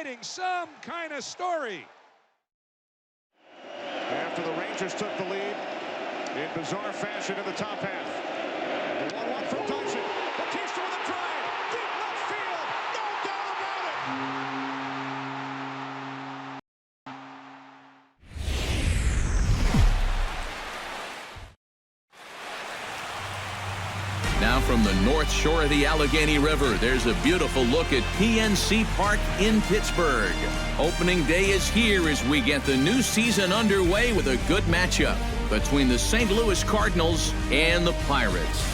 writing some kind of story. After the Rangers took the lead in bizarre fashion in the top half. The 1-1 from Dyson. Batista with a drive. Deep left field. No doubt about it. Now from the north shore of the Allegheny River, there's a beautiful look at PNC Park in Pittsburgh. Opening day is here as we get the new season underway with a good matchup between the St. Louis Cardinals and the Pirates.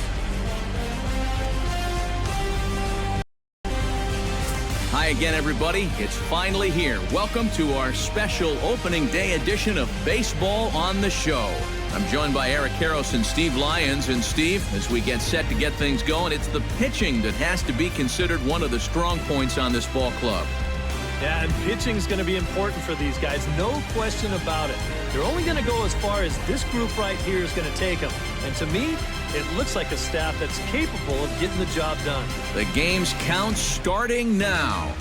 Hi again, everybody. It's finally here. Welcome to our special opening day edition of Baseball on the Show. I'm joined by Eric Karros and Steve Lyons. And Steve, as we get set to get things going, it's the pitching that has to be considered one of the strong points on this ball club. Yeah, and pitching is going to be important for these guys. No question about it. They're only going to go as far as this group right here is going to take them. And to me, it looks like a staff that's capable of getting the job done. The game's count starting now.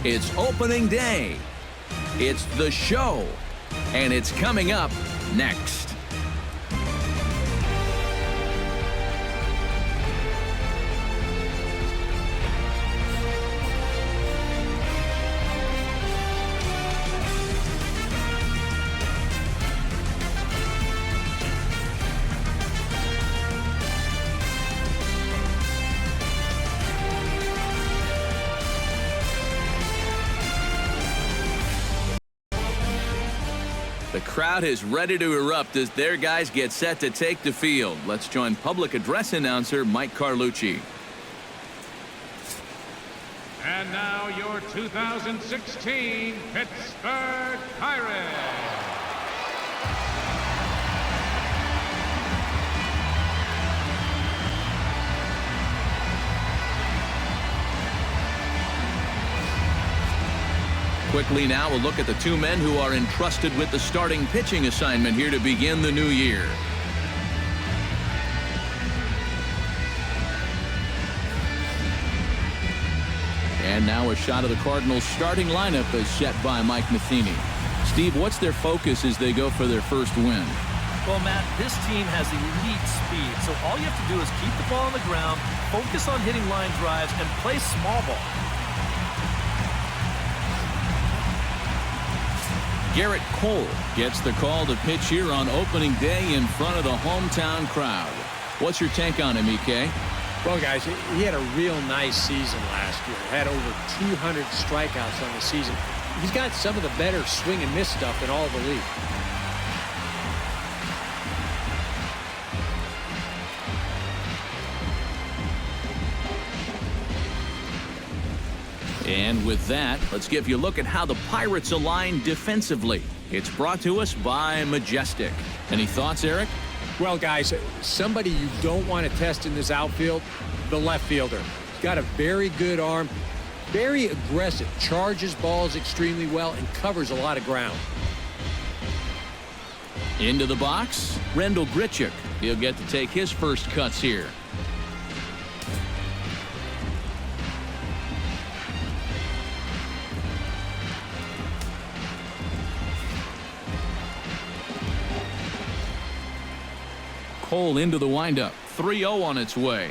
It's opening day. It's the show. And it's coming up next. The crowd is ready to erupt as their guys get set to take the field. Let's join public address announcer Mike Carlucci. And now your 2016 Pittsburgh Pirates. Quickly now, we'll look at the two men who are entrusted with the starting pitching assignment here to begin the new year. And now a shot of the Cardinals' starting lineup is set by Mike Matheny. Steve, what's their focus as they go for their first win? Well, Matt, this team has elite speed, so all you have to do is keep the ball on the ground, focus on hitting line drives, and play small ball. Garrett Cole gets the call to pitch here on opening day in front of the hometown crowd. What's your take on him, EK? Well, guys, he had a real nice season last year. Had over 200 strikeouts on the season. He's got some of the better swing and miss stuff in all of the league. And with that, let's give you a look at how the Pirates align defensively. It's brought to us by Majestic. Any thoughts, Eric? Well, guys, somebody you don't want to test in this outfield, the left fielder. He's got a very good arm, very aggressive, charges balls extremely well, and covers a lot of ground. Into the box, Rendell Grichuk. He'll get to take his first cuts here. Cole into the windup. 3-0 on its way.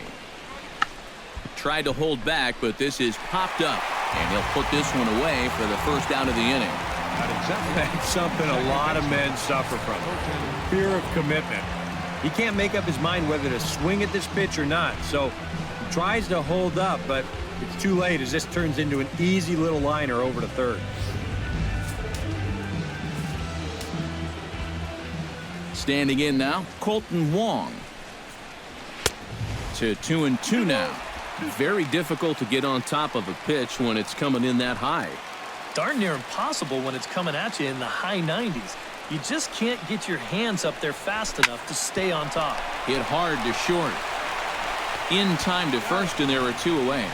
Tried to hold back, but this is popped up. And he'll put this one away for the first out of the inning. That's something a lot of men suffer from. Fear of commitment. He can't make up his mind whether to swing at this pitch or not. So he tries to hold up, but it's too late as this turns into an easy little liner over to third. Standing in now, Colton Wong. To 2-2 now. Very difficult to get on top of a pitch when it's coming in that high. Darn near impossible when it's coming at you in the high 90s. You just can't get your hands up there fast enough to stay on top. Hit hard to short. In time to first, and there are two away.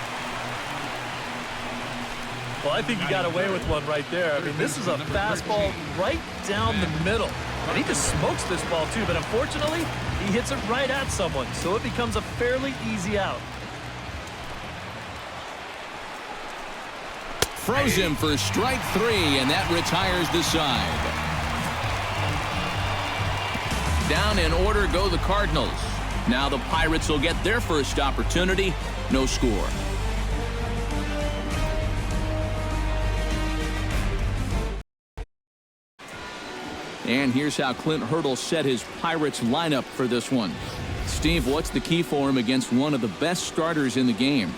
Well, I think he got away with one right there. I mean, this is a fastball right down the middle. And he just smokes this ball, too. But unfortunately, he hits it right at someone. So it becomes a fairly easy out. Froze him for strike 3, and that retires the side. Down in order go the Cardinals. Now the Pirates will get their first opportunity. No score. And here's how Clint Hurdle set his Pirates lineup for this one. Steve, what's the key for him against one of the best starters in the game?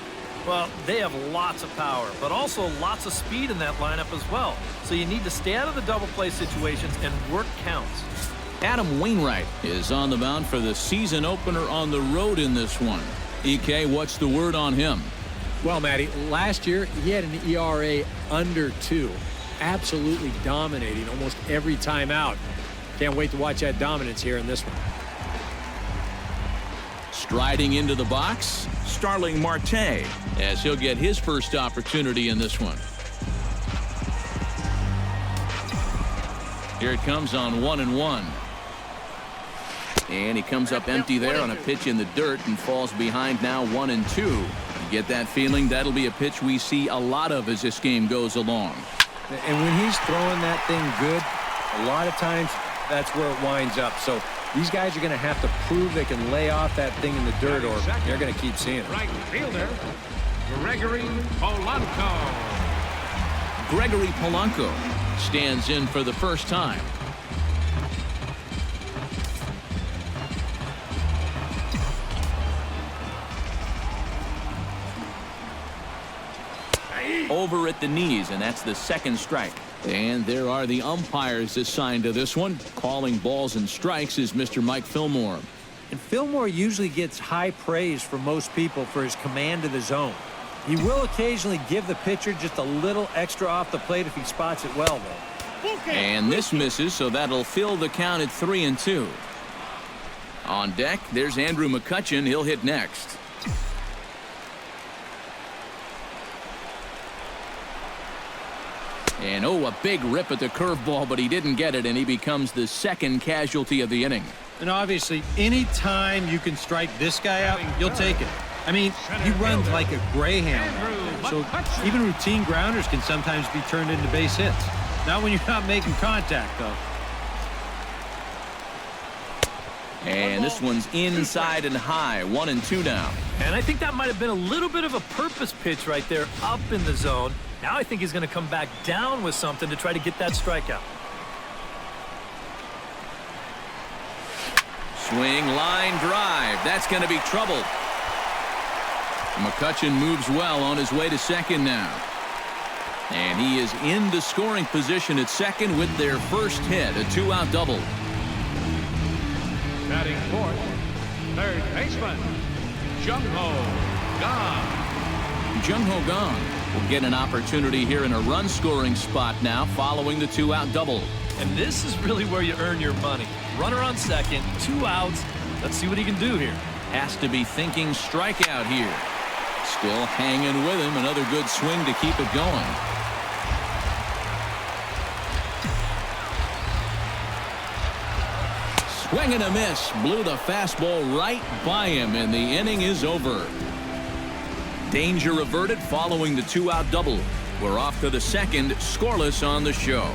Well, they have lots of power, but also lots of speed in that lineup as well. So you need to stay out of the double play situations and work counts. Adam Wainwright is on the mound for the season opener on the road in this one. EK, what's the word on him? Well, Matty, last year he had an ERA under 2. Absolutely dominating almost every time out. Can't wait to watch that dominance here in this one. Striding into the box, Starling Marte, as he'll get his first opportunity in this one. Here it comes on 1-1. And he comes up empty there on a pitch in the dirt and falls behind now 1-2. You get that feeling that'll be a pitch we see a lot of as this game goes along. And when he's throwing that thing good, a lot of times that's where it winds up. So these guys are going to have to prove they can lay off that thing in the dirt, or they're going to keep seeing it. Right fielder, Gregory Polanco. Gregory Polanco stands in for the first time. Over at the knees, and that's the second strike. And there are the umpires assigned to this one. Calling balls and strikes is Mr. Mike Fillmore. And Fillmore usually gets high praise from most people for his command of the zone. He will occasionally give the pitcher just a little extra off the plate if he spots it well, though. And this misses, so that'll fill the count at 3-2. On deck, there's Andrew McCutchen. He'll hit next. And a big rip at the curveball, but he didn't get it, and he becomes the second casualty of the inning. And obviously, any time you can strike this guy out, you'll take it. I mean, he runs like a greyhound out there, so even routine grounders can sometimes be turned into base hits. Not when you're not making contact, though. And this one's inside and high, 1-2 now. And I think that might have been a little bit of a purpose pitch right there up in the zone. Now I think he's going to come back down with something to try to get that strikeout. Swing, line, drive. That's going to be trouble. McCutchen moves well on his way to second now. And he is in the scoring position at second with their first hit, a 2-out double. Batting fourth, third baseman, Jung-Ho Kang. Jung-Ho Kang will get an opportunity here in a run-scoring spot now following the 2-out double. And this is really where you earn your money. Runner on second, 2 outs. Let's see what he can do here. Has to be thinking strikeout here. Still hanging with him. Another good swing to keep it going. Swing and a miss. Blew the fastball right by him, and the inning is over. Danger averted following the 2-out double. We're off to the second, scoreless on the show.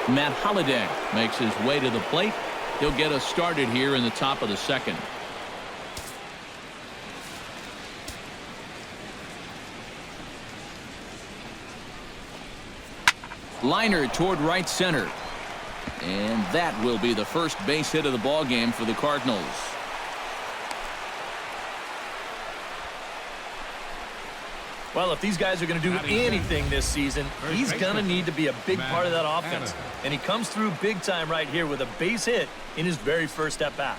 Matt Holliday makes his way to the plate. He'll get us started here in the top of the second. Liner toward right center. And that will be the first base hit of the ball game for the Cardinals. Well, if these guys are going to do anything this season, he's going to need to be a big part of that offense. And he comes through big time right here with a base hit in his very first at bat.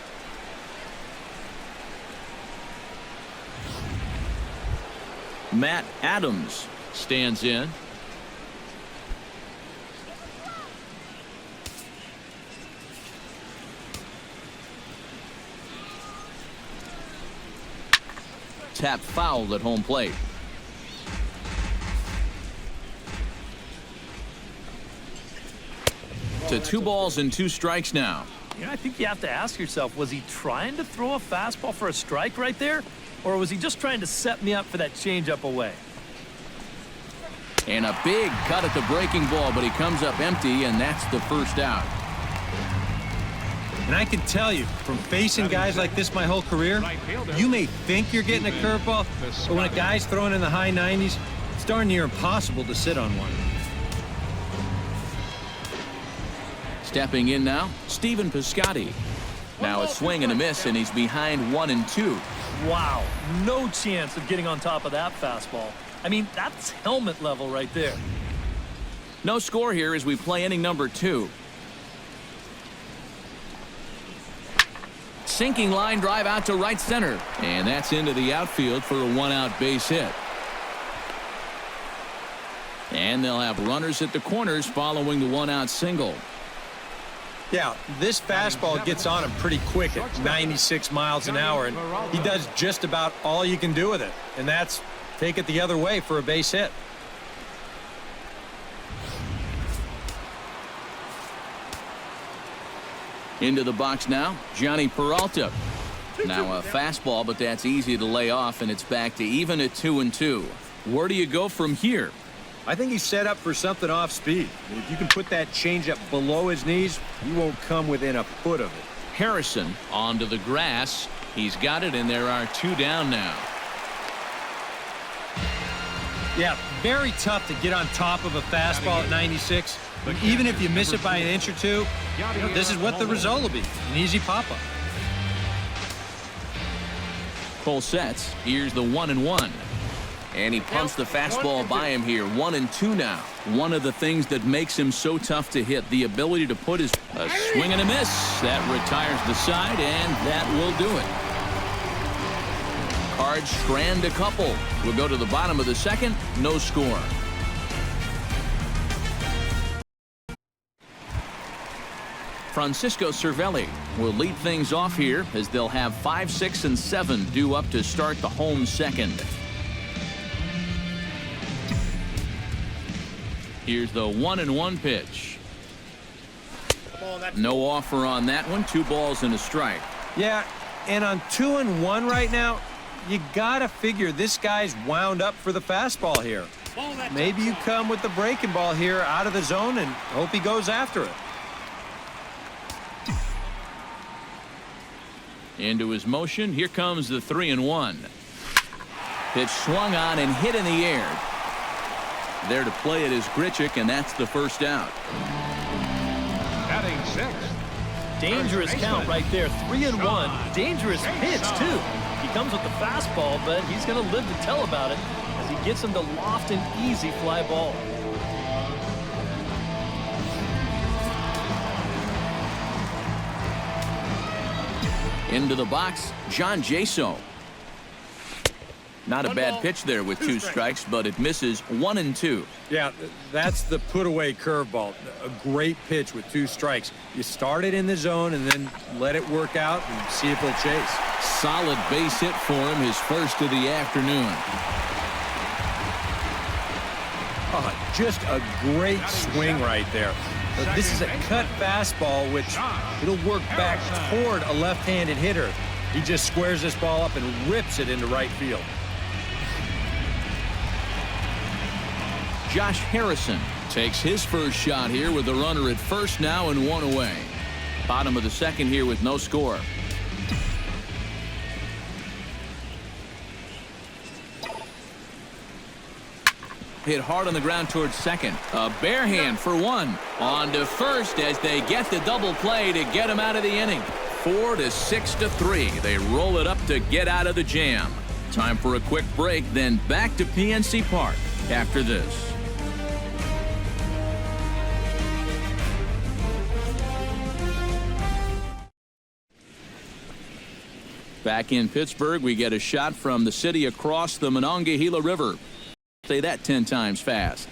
Matt Adams stands in. Tap fouled at home plate. To 2 balls and 2 strikes now. You know, I think you have to ask yourself, was he trying to throw a fastball for a strike right there? Or was he just trying to set me up for that changeup away? And a big cut at the breaking ball, but he comes up empty, and that's the first out. And I can tell you, from facing guys like this my whole career, you may think you're getting a curveball, but when a guy's throwing in the high 90s, it's darn near impossible to sit on one. Stepping in now, Stephen Piscotty. Now a swing and a miss, and he's behind 1-2. Wow, no chance of getting on top of that fastball. I mean, that's helmet level right there. No score here as we play inning number 2. Sinking line drive out to right center, and that's into the outfield for a 1-out base hit. And they'll have runners at the corners following the 1-out single. Yeah, this fastball gets on him pretty quick at 96 miles an hour, and he does just about all you can do with it, and that's take it the other way for a base hit. Into the box now, Johnny Peralta. Now a fastball, but that's easy to lay off, and it's back to even at 2-2. Where do you go from here? I think he's set up for something off speed. If you can put that changeup below his knees, you won't come within a foot of it. Harrison onto the grass. He's got it, and there are 2 down now. Yeah, very tough to get on top of a fastball at 96. But even if you miss it by an inch or two, this is what the result will be. An easy pop-up. Cole sets. Here's the 1-1. And he pumps the fastball by him here. 1-2 now. One of the things that makes him so tough to hit, the ability to put his swing and a miss. That retires the side, and that will do it. Cards strand a couple. We'll go to the bottom of the second. No score. Francisco Cervelli will lead things off here as they'll have 5, 6, and 7 due up to start the home second. Here's the 1-1 pitch. No offer on that one. 2 balls and a strike. Yeah, and on 2-1 right now, you gotta figure this guy's wound up for the fastball here. Maybe you come with the breaking ball here out of the zone and hope he goes after it. Into his motion. Here comes the 3-1. Pitch swung on and hit in the air. There to play it is Grichuk, and that's the first out. Batting 6th. Dangerous count right there. 3-1. Dangerous pitch, too. He comes with the fastball, but he's going to live to tell about it as he gets him to loft an easy fly ball. Into the box, John Jaso. Not a bad pitch there with 2 strikes, but it misses. 1-2. Yeah, that's the put-away curveball. A great pitch with 2 strikes. You start it in the zone and then let it work out and see if he'll chase. Solid base hit for him, his first of the afternoon. Oh, just a great swing right there. This is a cut fastball, which it'll work back toward a left-handed hitter. He just squares this ball up and rips it into right field. Josh Harrison takes his first shot here with the runner at first now and 1 away. Bottom of the second here with no score. Hit hard on the ground towards second. A bare hand for 1. On to first as they get the double play to get him out of the inning. 4-6-3. They roll it up to get out of the jam. Time for a quick break, then back to PNC Park after this. Back in Pittsburgh, we get a shot from the city across the Monongahela River. Say that 10 times fast.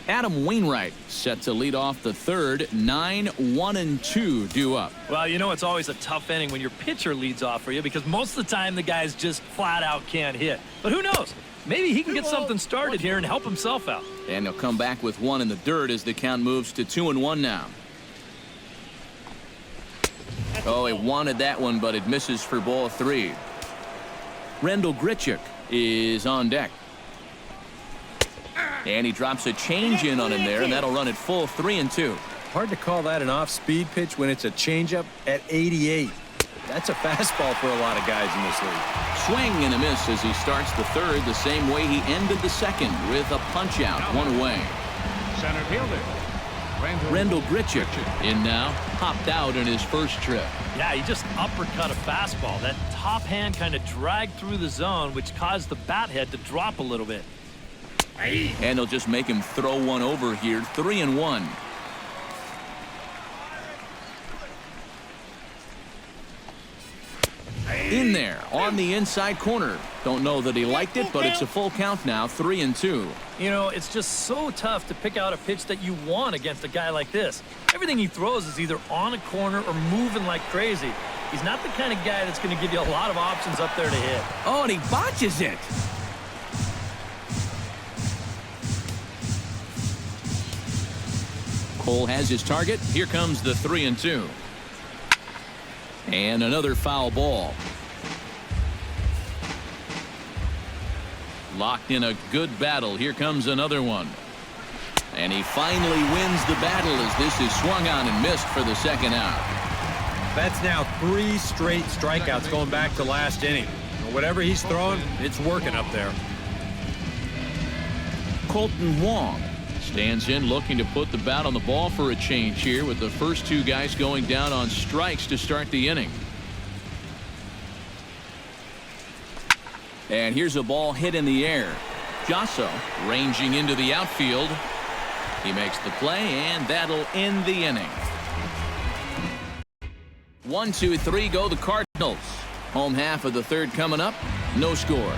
Adam Wainwright set to lead off the third. 9-1-2 due up. Well, you know, it's always a tough inning when your pitcher leads off for you because most of the time the guys just flat out can't hit. But who knows? Maybe he can get something started here and help himself out. And he'll come back with 1 in the dirt as the count moves to 2-1 now. Oh, he wanted that one, but it misses for ball 3. Rendell Grichuk is on deck. And he drops a change in on him there, and that'll run it full 3-2. Hard to call that an off-speed pitch when it's a changeup at 88. That's a fastball for a lot of guys in this league. Swing and a miss as he starts the third the same way he ended the second with a punch-out, one away. Center fielder, Rendell Grichuk in now, popped out in his first trip. Yeah, he just uppercut a fastball. That top hand kind of dragged through the zone, which caused the bat head to drop a little bit. And they'll just make him throw one over here, 3-1. In there on the inside corner. Don't know that he liked it, but it's a full count now, 3-2. You know, it's just so tough to pick out a pitch that you want against a guy like this. Everything he throws is either on a corner or moving like crazy. He's not the kind of guy that's going to give you a lot of options up there to hit. Oh, and he botches it. Cole has his target. Here comes the 3-2. And another foul ball. Locked in a good battle. Here comes another one. And he finally wins the battle as this is swung on and missed for the second out. That's now 3 straight strikeouts going back to last inning. Whatever he's throwing, it's working up there. Colton Wong stands in looking to put the bat on the ball for a change here with the first 2 guys going down on strikes to start the inning. And here's a ball hit in the air. Josso ranging into the outfield. He makes the play, and that'll end the inning. 1, 2, 3 go the Cardinals. Home half of the third coming up. No score.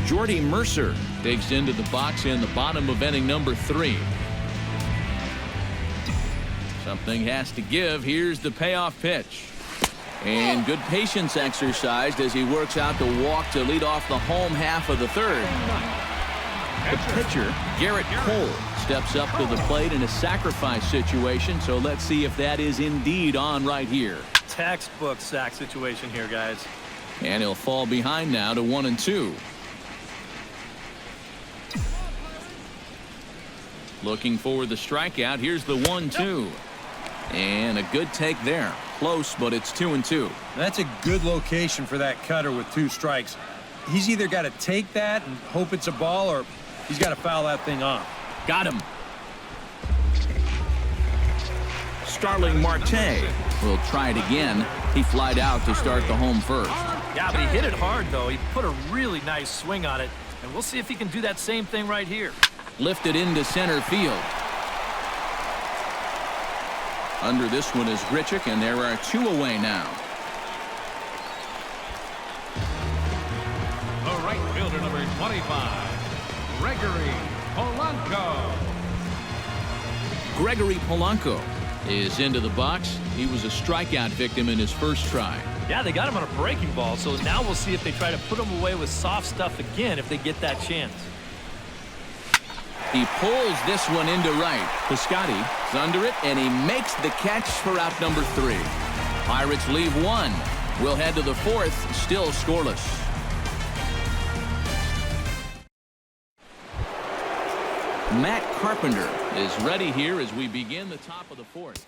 Jordy Mercer digs into the box in the bottom of inning number 3. Something has to give. Here's the payoff pitch. And good patience exercised as he works out the walk to lead off the home half of the third. The pitcher, Garrett Cole, steps up to the plate in a sacrifice situation, so let's see if that is indeed on right here. Textbook sack situation here, guys. And he'll fall behind now to 1-2. Looking for the strikeout. Here's the 1-2. And a good take there. Close, but it's 2-2. That's a good location for that cutter with 2 strikes. He's either got to take that and hope it's a ball, or he's got to foul that thing off. Got him. Starling Marte will try it again. He flied out to start the home first. Yeah, but he hit it hard, though. He put a really nice swing on it, and we'll see if he can do that same thing right here. Lifted into center field. Under this one is Grichuk, and there are 2 away now. the right fielder, number 25, Gregory Polanco. Gregory Polanco is into the box. He was a strikeout victim in his first try. Yeah, they got him on a breaking ball, so now we'll see if they try to put him away with soft stuff again if they get that chance. He pulls this one into right. Piscotty is under it, and he makes the catch for out number 3. Pirates leave 1. We'll head to the 4th, still scoreless. Matt Carpenter is ready here as we begin the top of the 4th.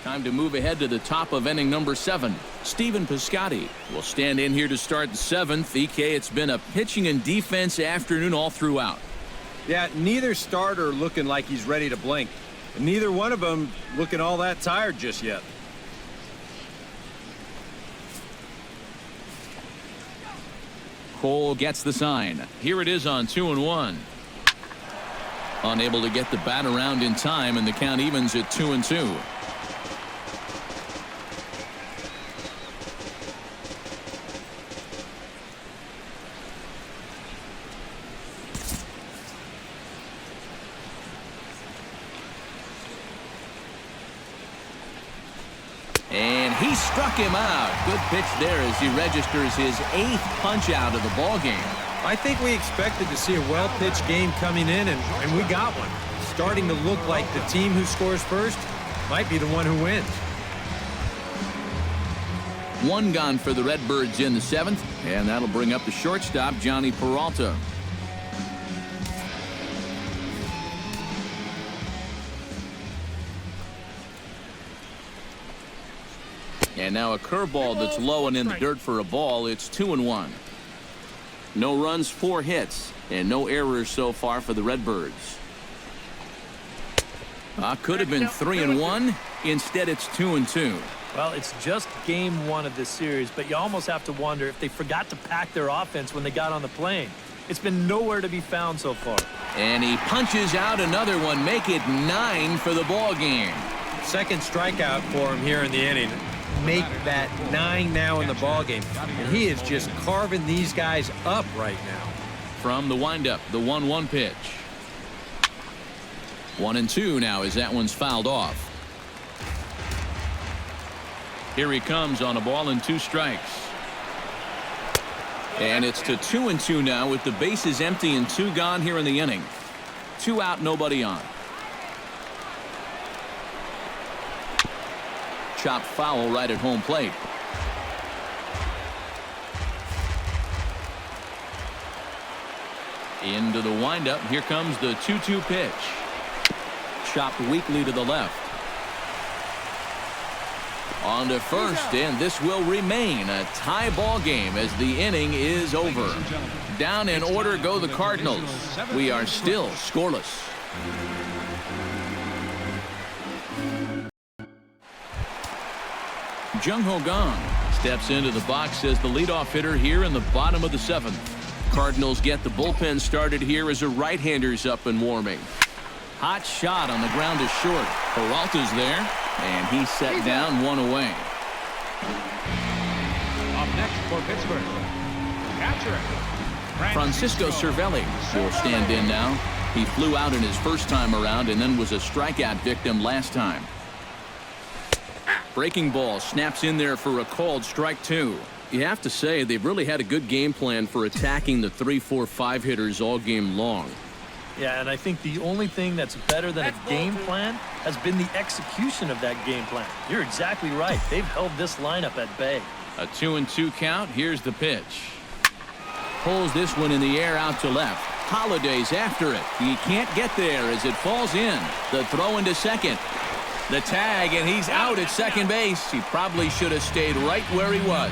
Time to move ahead to the top of inning number 7. Stephen Piscotty will stand in here to start the 7th. EK, it's been a pitching and defense afternoon all throughout. Yeah, neither starter looking like he's ready to blink. And neither one of them looking all that tired just yet. Cole gets the sign. Here it is on 2-1. Unable to get the bat around in time, and the count evens at 2-2. And he struck him out. Good pitch there as he registers his 8th punch out of the ball game. I think we expected to see a well-pitched game coming in, and we got one. Starting to look like the team who scores first might be the one who wins. 1 gone for the Redbirds in the 7th, and that'll bring up the shortstop, Johnny Peralta. And now a curveball that's low and in the dirt for a ball. It's 2-1. No runs, 4 hits, and no errors so far for the Redbirds. Could have been 3-1. Instead, it's 2-2. Well, it's just game 1 of this series, but you almost have to wonder if they forgot to pack their offense when they got on the plane. It's been nowhere to be found so far. And he punches out another one, make it 9 for the ball game. Second strikeout for him here in the inning. Make that 9 now in the ball game, and he is just carving these guys up right now. From the windup, the 1-1 pitch. 1-2 now as that one's fouled off. Here he comes on a ball and 2 strikes. And it's to 2-2 now with the bases empty and 2 gone here in the inning. 2 out, nobody on. Chopped foul right at home plate. Into the windup. Here comes the 2-2 pitch. Chopped weakly to the left. On to first, and this will remain a tie ball game as the inning is over. Down in order go the Cardinals. We are still scoreless. Jung-Ho Kang steps into the box as the leadoff hitter here in the bottom of the 7th. Cardinals get the bullpen started here as a right-hander's up and warming. Hot shot on the ground is short. Peralta's there, and he's set down 1 away. Up next for Pittsburgh, catcher Francisco Cervelli will stand in now. He flew out in his first time around and then was a strikeout victim last time. Breaking ball snaps in there for a called strike 2. You have to say they've really had a good game plan for attacking the 3-4-5 hitters all game long. Yeah, and I think the only thing that's better than a game plan has been the execution of that game plan. You're exactly right. They've held this lineup at bay. A 2-2 count. Here's the pitch. Pulls this one in the air out to left. Holiday's after it. He can't get there as it falls in. The throw into second. The tag, and he's out at second base. He probably should have stayed right where he was.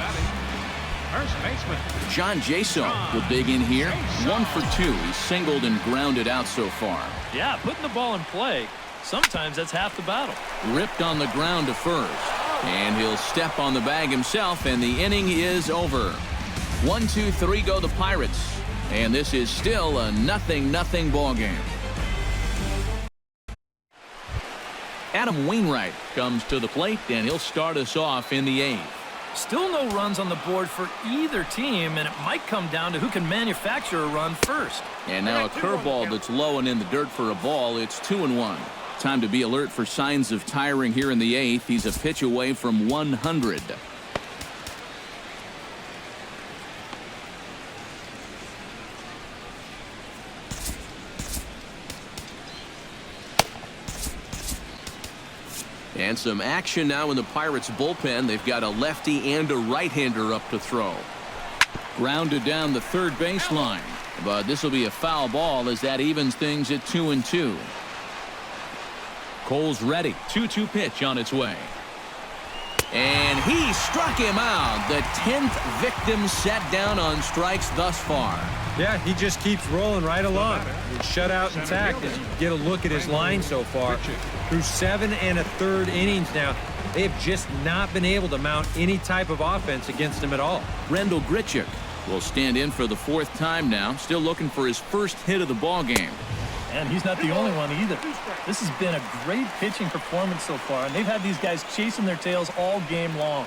first baseman John Jason will dig in here. 1 for 2. He's singled and grounded out so far. Yeah, putting the ball in play, sometimes that's half the battle. Ripped on the ground to first. And he'll step on the bag himself, and the inning is over. 1, 2, 3 go the Pirates. And this is still a 0-0 ball game. Adam Wainwright comes to the plate, and he'll start us off in the 8th. Still no runs on the board for either team, and it might come down to who can manufacture a run first. And now a curveball that's low and in the dirt for a ball. It's 2-1. Time to be alert for signs of tiring here in the 8th. He's a pitch away from 100. And some action now in the Pirates bullpen. They've got a lefty and a right-hander up to throw. Grounded down the third baseline. But this will be a foul ball as that evens things at 2-2. Cole's ready. 2-2 pitch on its way. And he struck him out. The 10th victim set down on strikes thus far. Yeah, he just keeps rolling right along. Shutout intact as you get a look at his line so far. Through 7 1/3 innings now, they have just not been able to mount any type of offense against him at all. Rendell Grichuk will stand in for the 4th time now, still looking for his first hit of the ball game. And he's not the only one either. This has been a great pitching performance so far, and they've had these guys chasing their tails all game long.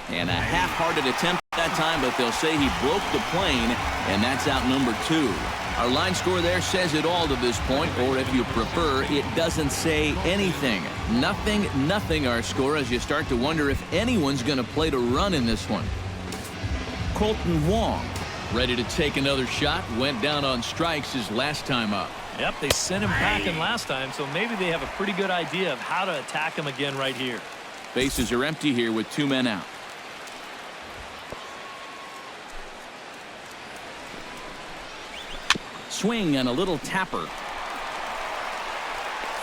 And a half-hearted attempt that time, but they'll say he broke the plane, and that's out number 2. Our line score there says it all to this point, or if you prefer, it doesn't say anything. Nothing our score as you start to wonder if anyone's going to play to run in this one. Colton Wong, ready to take another shot, went down on strikes his last time up. Yep, they sent him packing last time, so maybe they have a pretty good idea of how to attack him again right here. Bases are empty here with 2 men out. Swing and a little tapper.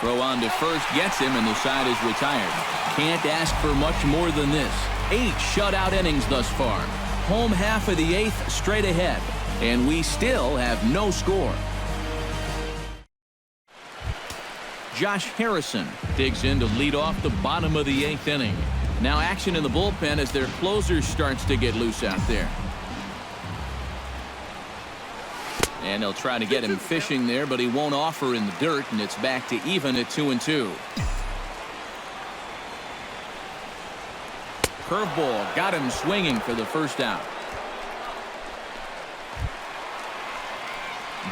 Throw on to first, gets him, and the side is retired. Can't ask for much more than this. 8 shutout innings thus far. Home half of the 8th straight ahead, and we still have no score. Josh Harrison digs in to lead off the bottom of the 8th inning. Now action in the bullpen as their closer starts to get loose out there. And they'll try to get him fishing there, but he won't offer in the dirt, and it's back to even at 2-2. Curveball got him swinging for the first out.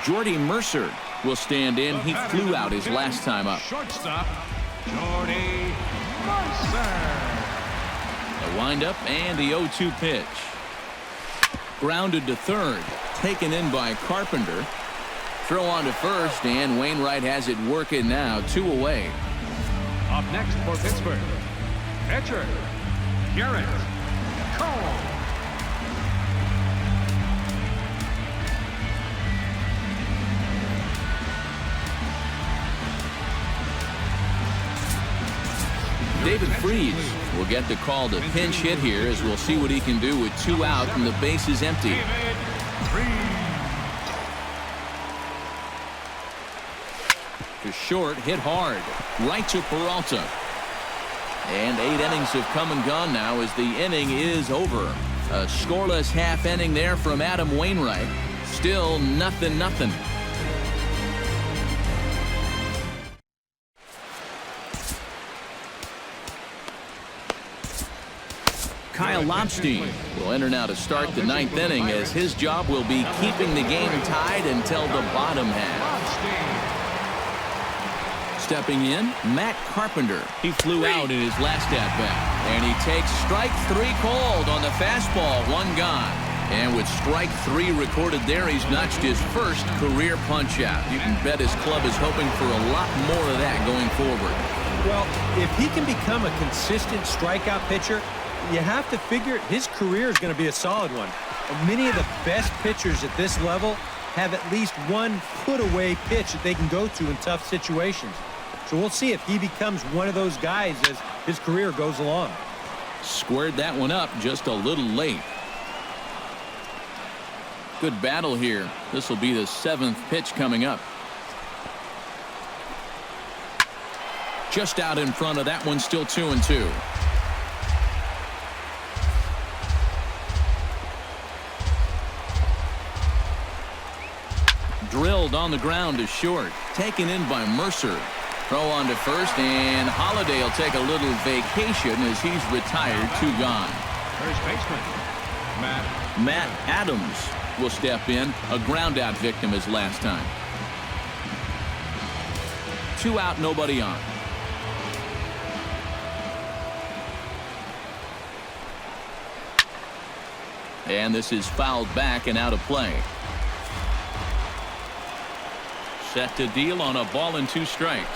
Jordy Mercer will stand in. He flew out his last time up. Shortstop, Jordy Mercer. The windup and the 0-2 pitch. Grounded to third. Taken in by Carpenter. Throw on to first, and Wainwright has it working now. 2 away. Up next for Pittsburgh, pitcher, Garrett Cole. David Freese will get the call to pinch hit here as we'll see what he can do with 2 out and the base is empty. To short, hit hard. Right to Peralta. And 8 innings have come and gone now as the inning is over. A scoreless half inning there from Adam Wainwright. Still nothing. Kyle Lobstein will enter now to start the 9th inning as his job will be keeping the game tied until the bottom half. Stepping in, Matt Carpenter. He flew out in his last at-bat. And he takes strike 3 called on the fastball, 1 gone. And with strike 3 recorded there, he's notched his first career punch-out. You can bet his club is hoping for a lot more of that going forward. Well, if he can become a consistent strikeout pitcher, you have to figure his career is going to be a solid one. And many of the best pitchers at this level have at least one put-away pitch that they can go to in tough situations. So we'll see if he becomes one of those guys as his career goes along. Squared that one up just a little late. Good battle here. This will be the 7th pitch coming up. Just out in front of that one, still 2-2. Drilled on the ground to short. Taken in by Mercer. Throw on to first, and Holiday will take a little vacation as he's retired. 2 gone. First baseman, Matt Adams will step in. A ground out victim his last time. 2 out, nobody on. And this is fouled back and out of play. Set to deal on a ball and 2 strikes.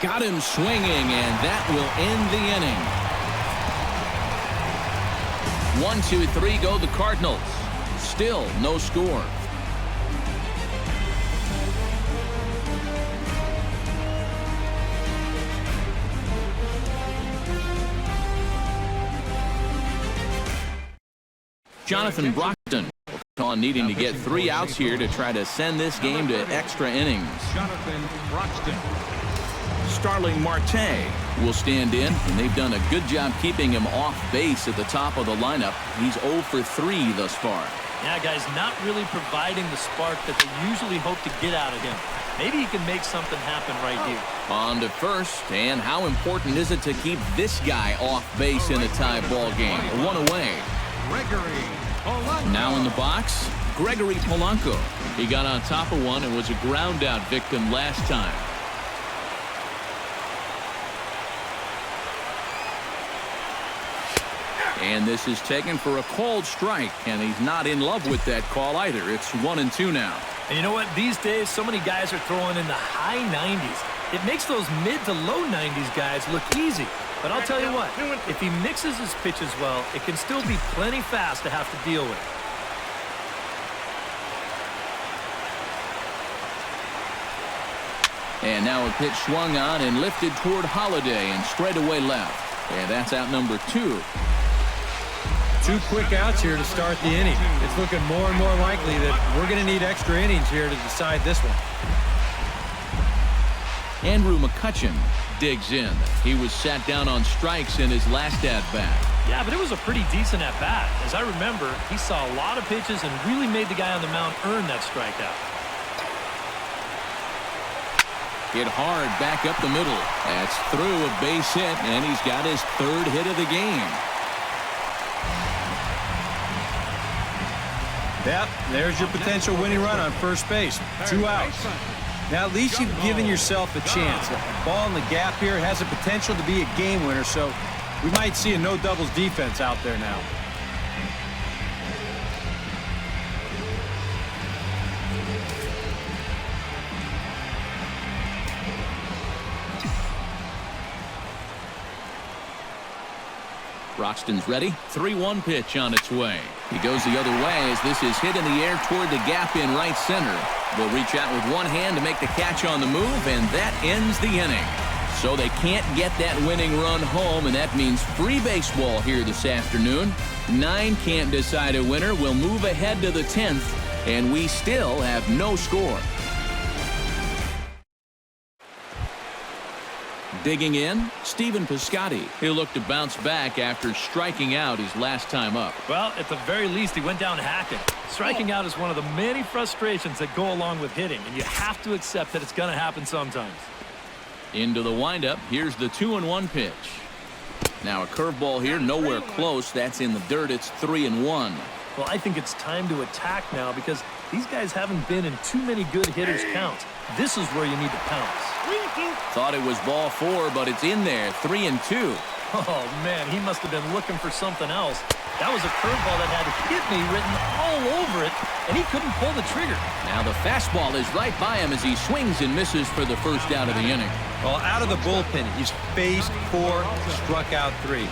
Got him swinging, and that will end the inning. 1, 2, 3 go the Cardinals. Still no score. Jonathan Broxton will come on needing to get 3 outs here to try to send this game to extra innings. Jonathan Broxton. Starling Marte will stand in, and they've done a good job keeping him off base at the top of the lineup. He's 0 for 3 thus far. Yeah, guys, not really providing the spark that they usually hope to get out of him. Maybe he can make something happen right here. On to first, and how important is it to keep this guy off base in a tie ball game? 1 away. Gregory Polanco. Now in the box, Gregory Polanco. He got on top of one and was a ground out victim last time. And this is taken for a called strike, and he's not in love with that call either. It's 1-2 now. And you know what? These days, so many guys are throwing in the high 90s. It makes those mid to low 90s guys look easy. But I'll tell you what, if he mixes his pitches well, it can still be plenty fast to have to deal with. And now a pitch swung on and lifted toward Holiday and straight away left. And that's out number 2. 2 quick outs here to start the inning. It's looking more and more likely that we're going to need extra innings here to decide this one. Andrew McCutchen digs in. He was sat down on strikes in his last at-bat. Yeah, but it was a pretty decent at-bat. As I remember, he saw a lot of pitches and really made the guy on the mound earn that strikeout. Hit hard back up the middle. That's through a base hit, and he's got his 3rd hit of the game. Yep, there's your potential winning run on first base. 2 outs. Now, at least you've given yourself a chance. The ball in the gap here has the potential to be a game winner, so we might see a no-doubles defense out there now. Broxton's ready. 3-1 pitch on its way. He goes the other way as this is hit in the air toward the gap in right center. They'll reach out with one hand to make the catch on the move, and that ends the inning. So they can't get that winning run home, and that means free baseball here this afternoon. 9 can't decide a winner. We'll move ahead to the 10th, and we still have no score. Digging in, Stephen Piscotty. He'll look to bounce back after striking out his last time up. Well, at the very least, he went down hacking. Striking out is one of the many frustrations that go along with hitting, and you have to accept that it's going to happen sometimes. Into the windup. Here's the 2-1 pitch. Now a curveball here, nowhere close. That's in the dirt. It's 3-1. Well, I think it's time to attack now because these guys haven't been in too many good hitters' counts. This is where you need to pounce. Thought it was ball 4, but it's in there. 3-2. Oh, man, he must have been looking for something else. That was a curveball that had "hit me" written all over it, and he couldn't pull the trigger. Now the fastball is right by him as he swings and misses for the first out of the inning. Well, out of the bullpen, he's faced 4, struck out 3.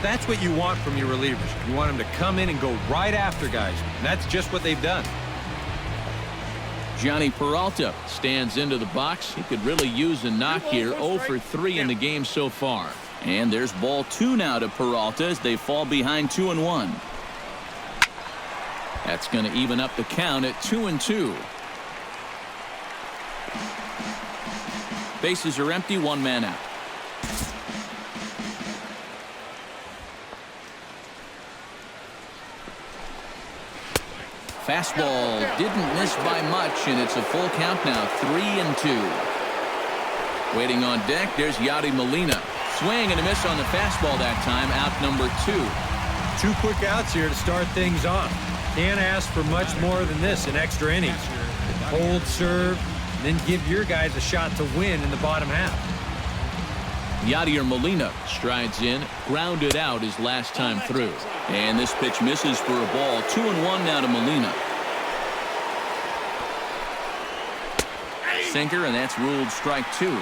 That's what you want from your relievers. You want them to come in and go right after guys. And that's just what they've done. Johnny Peralta stands into the box. He could really use a knock here. 0 for 3 in the game so far. And there's ball 2 now to Peralta as they fall behind 2-1. That's going to even up the count at 2-2. Bases are empty, 1 man out. Fastball didn't miss by much, and it's a full count now, 3-2. Waiting on deck, there's Yadi Molina. Swing and a miss on the fastball that time, out number 2. 2 quick outs here to start things off. Can't ask for much more than this in extra innings. Hold, serve, and then give your guys a shot to win in the bottom half. Yadier Molina strides in, grounded out his last time through. And this pitch misses for a ball. 2-1 now to Molina. Sinker, and that's ruled strike 2.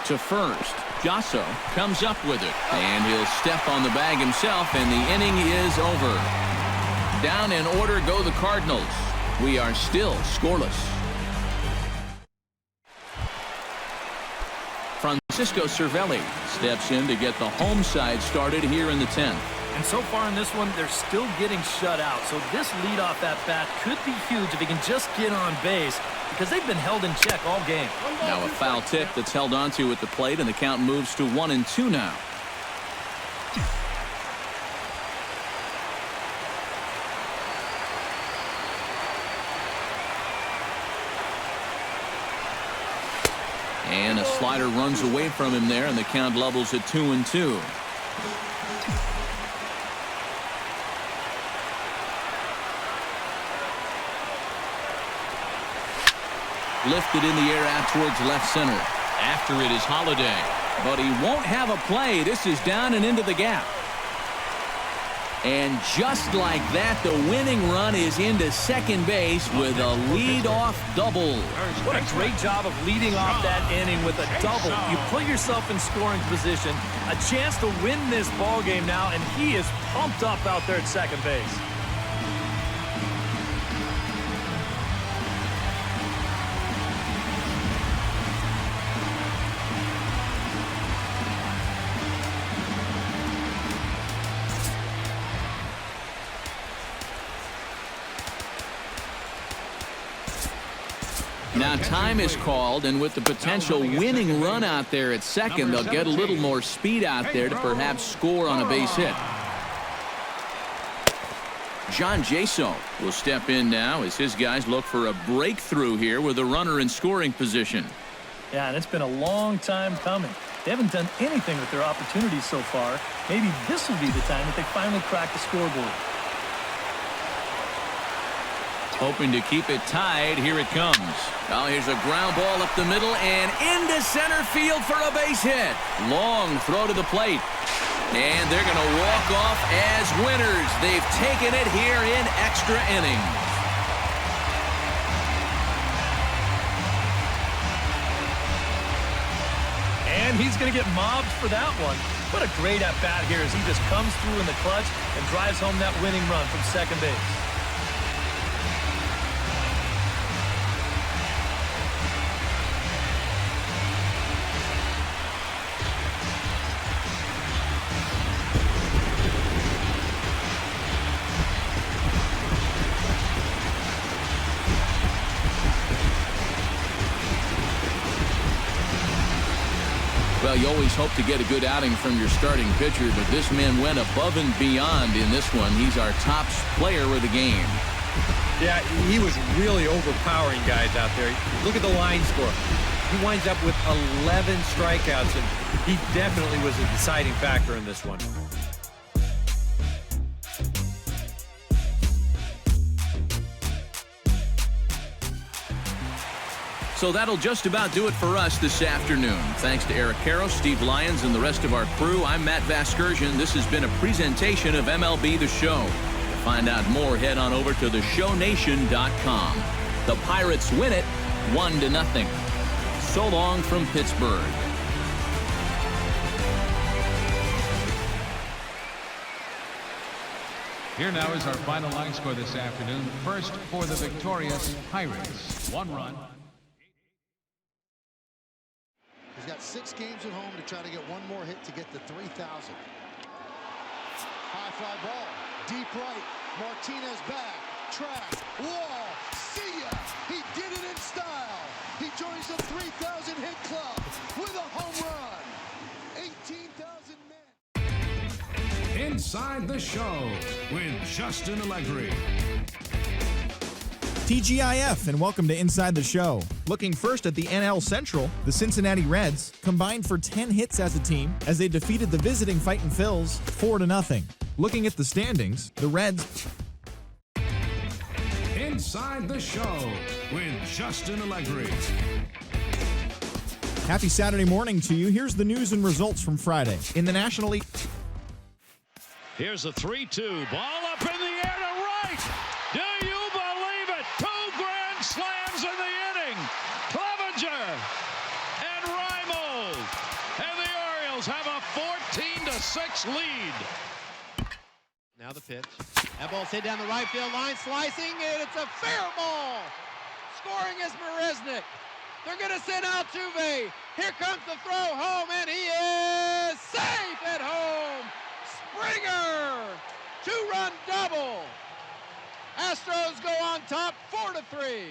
To first. Jasso comes up with it, and he'll step on the bag himself, and the inning is over. Down in order go the Cardinals. We are still scoreless. Francisco Cervelli steps in to get the home side started here in the 10th. And so far in this one, they're still getting shut out. So this leadoff at bat could be huge if he can just get on base, because they've been held in check all game. Now a foul tip that's held onto at the plate, and the count moves to 1-2 now. And a slider runs away from him there, and the count levels at 2-2. Lifted in the air out towards left center. After it is Holiday, but he won't have a play. This is down and into the gap. And just like that, the winning run is into second base with a leadoff double. What a great job of leading off that inning with a double. You put yourself in scoring position, a chance to win this ball game now, and he is pumped up out there at second base. Now time is called, and with the potential winning run out there at second, they'll get a little more speed out there to perhaps score on a base hit. John Jaso will step in now as his guys look for a breakthrough here with a runner in scoring position. Yeah, and it's been a long time coming. They haven't done anything with their opportunities so far. Maybe this will be the time that they finally crack the scoreboard. Hoping to keep it tied. Here it comes. Well, here's a ground ball up the middle and into center field for a base hit. Long throw to the plate. And they're going to walk off as winners. They've taken it here in extra innings. And he's going to get mobbed for that one. What a great at-bat here as he just comes through in the clutch and drives home that winning run from second base. Well, you always hope to get a good outing from your starting pitcher, but this man went above and beyond in this one. He's our top player of the game. Yeah, he was really overpowering guys out there. Look at the line score. He winds up with 11 strikeouts, and he definitely was a deciding factor in this one. So that'll just about do it for us this afternoon. Thanks to Eric Karros, Steve Lyons, and the rest of our crew. I'm Matt Vasgersian. This has been a presentation of MLB The Show. To find out more, head on over to theshownation.com. The Pirates win it 1-0. So long from Pittsburgh. Here now is our final line score this afternoon. First for the victorious Pirates. 1 run. He's got 6 games at home to try to get one more hit to get to 3,000. High fly ball, deep right. Martinez back, track, wall, see ya! He did it in style. He joins the 3,000 hit club with a home run. 18,000 men. Inside the Show with Justin Allegri. TGIF, and welcome to Inside the Show. Looking first at the NL Central, the Cincinnati Reds combined for 10 hits as a team as they defeated the visiting Fightin' Phils 4-0. Looking at the standings, the Reds... Inside the Show with Justin Allegri. Happy Saturday morning to you. Here's the news and results from Friday. In the National League... Here's a 3-2. Ball up in the air to right. Do you believe it? 2 grand slams in the inning. Clevenger and Reimold. And the Orioles have a 14-6 lead. Now the pitch. That ball's hit down the right field line, slicing, and it's a fair ball. Scoring is Marisnik. They're going to send Altuve. Here comes the throw home, and he is safe at home. Springer, 2-run double. Astros go on top 4-3.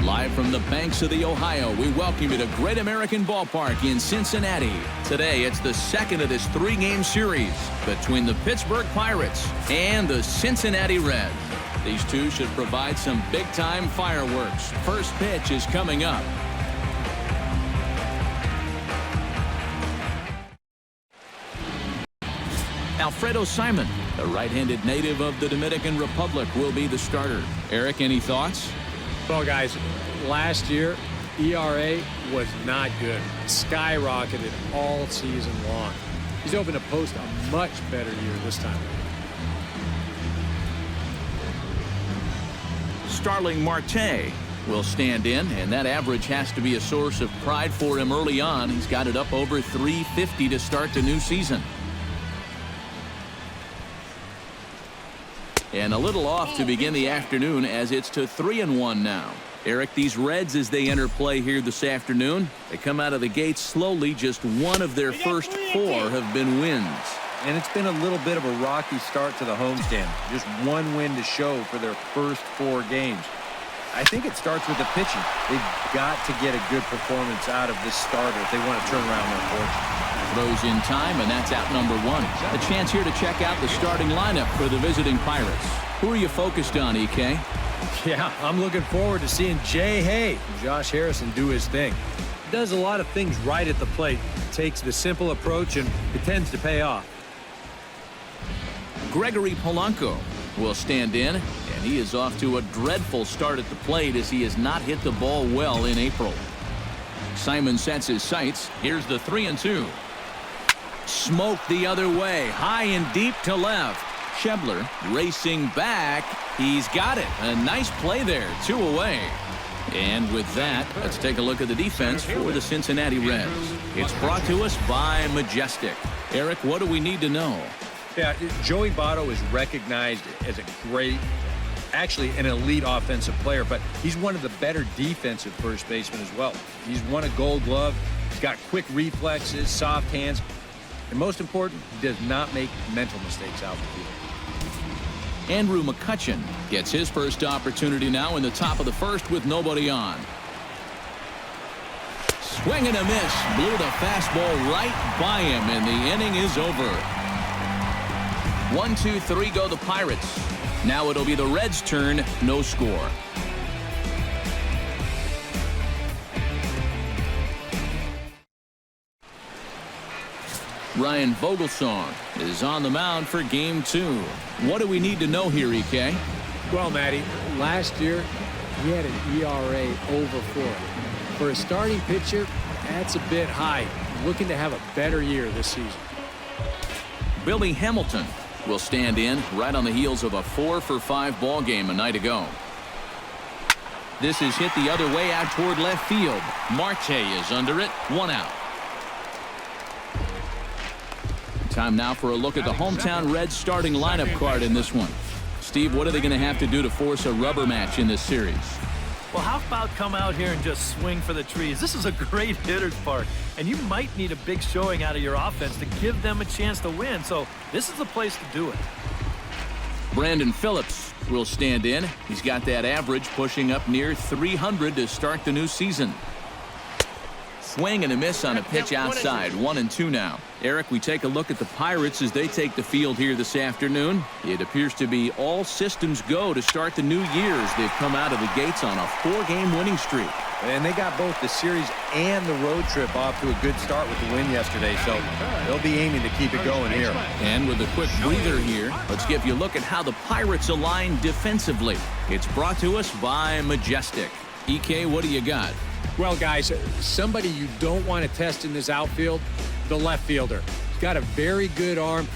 Live from the banks of the Ohio, we welcome you to Great American Ballpark in Cincinnati. Today, it's the second of this 3-game series between the Pittsburgh Pirates and the Cincinnati Reds. These two should provide some big-time fireworks. First pitch is coming up. Alfredo Simon, the right-handed native of the Dominican Republic, will be the starter. Eric, any thoughts? Well, guys, last year, ERA was not good. Skyrocketed all season long. He's hoping to post a much better year this time. Starling Marte will stand in, and that average has to be a source of pride for him early on. He's got it up over 350 to start the new season. And a little off to begin the afternoon as it's to 3-1 now. Eric, these Reds, as they enter play here this afternoon, they come out of the gates slowly. Just one of their first 4 have been wins. And it's been a little bit of a rocky start to the homestand. Just one win to show for their first 4 games. I think it starts with the pitching. They've got to get a good performance out of this starter if they want to turn around their fortune. Throws in time, and that's out number 1. A chance here to check out the starting lineup for the visiting Pirates. Who are you focused on, EK? Yeah, I'm looking forward to seeing Jay Hay and Josh Harrison do his thing. He does a lot of things right at the plate. Takes the simple approach, and it tends to pay off. Gregory Polanco will stand in, and he is off to a dreadful start at the plate as he has not hit the ball well in April. Simon sets his sights. Here's the 3-2. Smoked the other way, high and deep to left. Schebler racing back. He's got it. A nice play there. 2 away. And with that, let's take a look at the defense for the Cincinnati Reds. It's brought to us by Majestic. Eric, what do we need to know? Yeah, Joey Votto is recognized as a great, actually an elite offensive player, but he's one of the better defensive first basemen as well. He's won a Gold Glove. He's got quick reflexes, soft hands, and most important, he does not make mental mistakes out the field. Andrew McCutchen gets his first opportunity now in the top of the first with nobody on. Swing and a miss. Blew the fastball right by him, and the inning is over. 1-2-3 go the Pirates. Now it'll be the Reds' turn. No score. Ryan Vogelsong is on the mound for game 2. What do we need to know here, EK? Well, Matty, last year he had an ERA over 4. For a starting pitcher, that's a bit high. Looking to have a better year this season. Billy Hamilton will stand in right on the heels of a 4-for-5 ball game a night ago. This is hit the other way out toward left field. Marte is under it. 1 out. Time now for a look at the hometown Reds starting lineup card in this one. Steve, what are they going to have to do to force a rubber match in this series? Well, how about come out here and just swing for the trees? This is a great hitter's park, and you might need a big showing out of your offense to give them a chance to win, so this is the place to do it. Brandon Phillips will stand in. He's got that average pushing up near 300 to start the new season. Swing and a miss on a pitch outside. 1-2 now. Eric, we take a look at the Pirates as they take the field here this afternoon. It appears to be all systems go to start the new year as they've come out of the gates on a 4-game winning streak. And they got both the series and the road trip off to a good start with the win yesterday, so they'll be aiming to keep it going here. And with a quick breather here, let's give you a look at how the Pirates align defensively. It's brought to us by Majestic. EK, what do you got? Well, guys, somebody you don't want to test in this outfield, the left fielder. He's got a very good arm,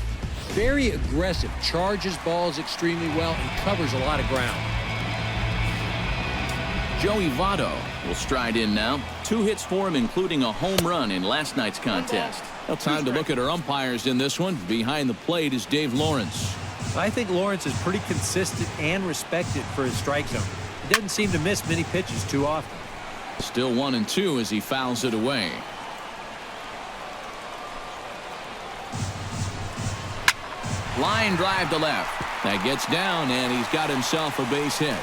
very aggressive, charges balls extremely well, and covers a lot of ground. Joey Votto will stride in now. 2 hits for him, including a home run in last night's contest. Well, time to look at our umpires in this one. Behind the plate is Dave Lawrence. I think Lawrence is pretty consistent and respected for his strike zone. He doesn't seem to miss many pitches too often. Still 1-2 as he fouls it away. Line drive to left. That gets down, and he's got himself a base hit.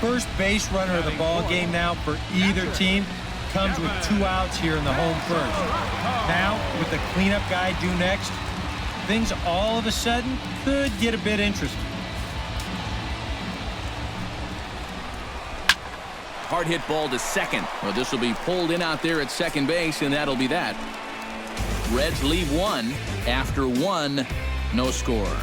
First base runner of the ball game now for either team comes with 2 outs here in the home first. Now, with the cleanup guy due next, things all of a sudden could get a bit interesting. Hard hit ball to second. Well, this will be pulled in out there at second base, and that'll be that. Reds leave 1 after 1, no score.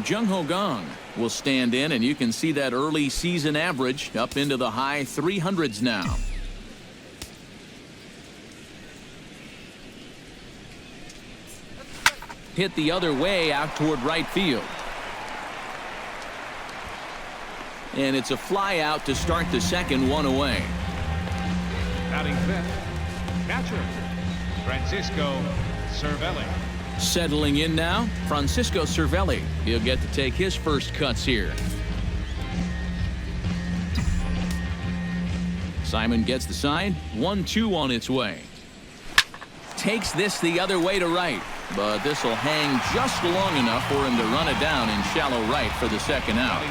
Jung Ho Gong will stand in, and you can see that early season average up into the high 300s now. Hit the other way out toward right field. And it's a fly out to start the second, 1 away. Batting fifth, catcher, Francisco Cervelli. Settling in now, Francisco Cervelli. He'll get to take his first cuts here. Simon gets the sign. 1-2 on its way. Takes this the other way to right, but this will hang just long enough for him to run it down in shallow right for the second out.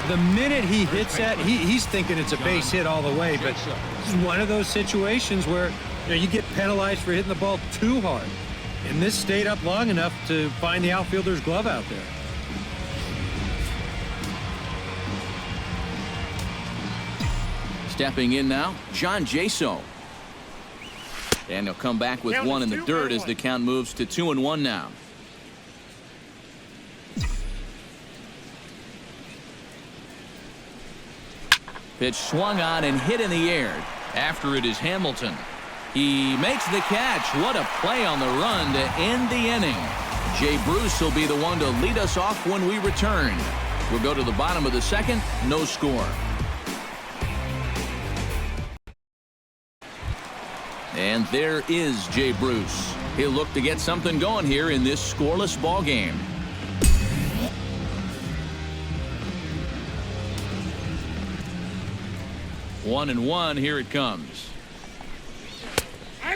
The minute he hits that, he's thinking it's a base hit all the way, but it's one of those situations where you get penalized for hitting the ball too hard. And this stayed up long enough to find the outfielder's glove out there. Stepping in now, John Jaso. And he'll come back with 1 in the dirt as the count moves to 2-1 now. Pitch swung on and hit in the air. After it is Hamilton. He makes the catch. What a play on the run to end the inning. Jay Bruce will be the one to lead us off when we return. We'll go to the bottom of the second. No score. And there is Jay Bruce. He'll look to get something going here in this scoreless ball game. One and one. Here it comes.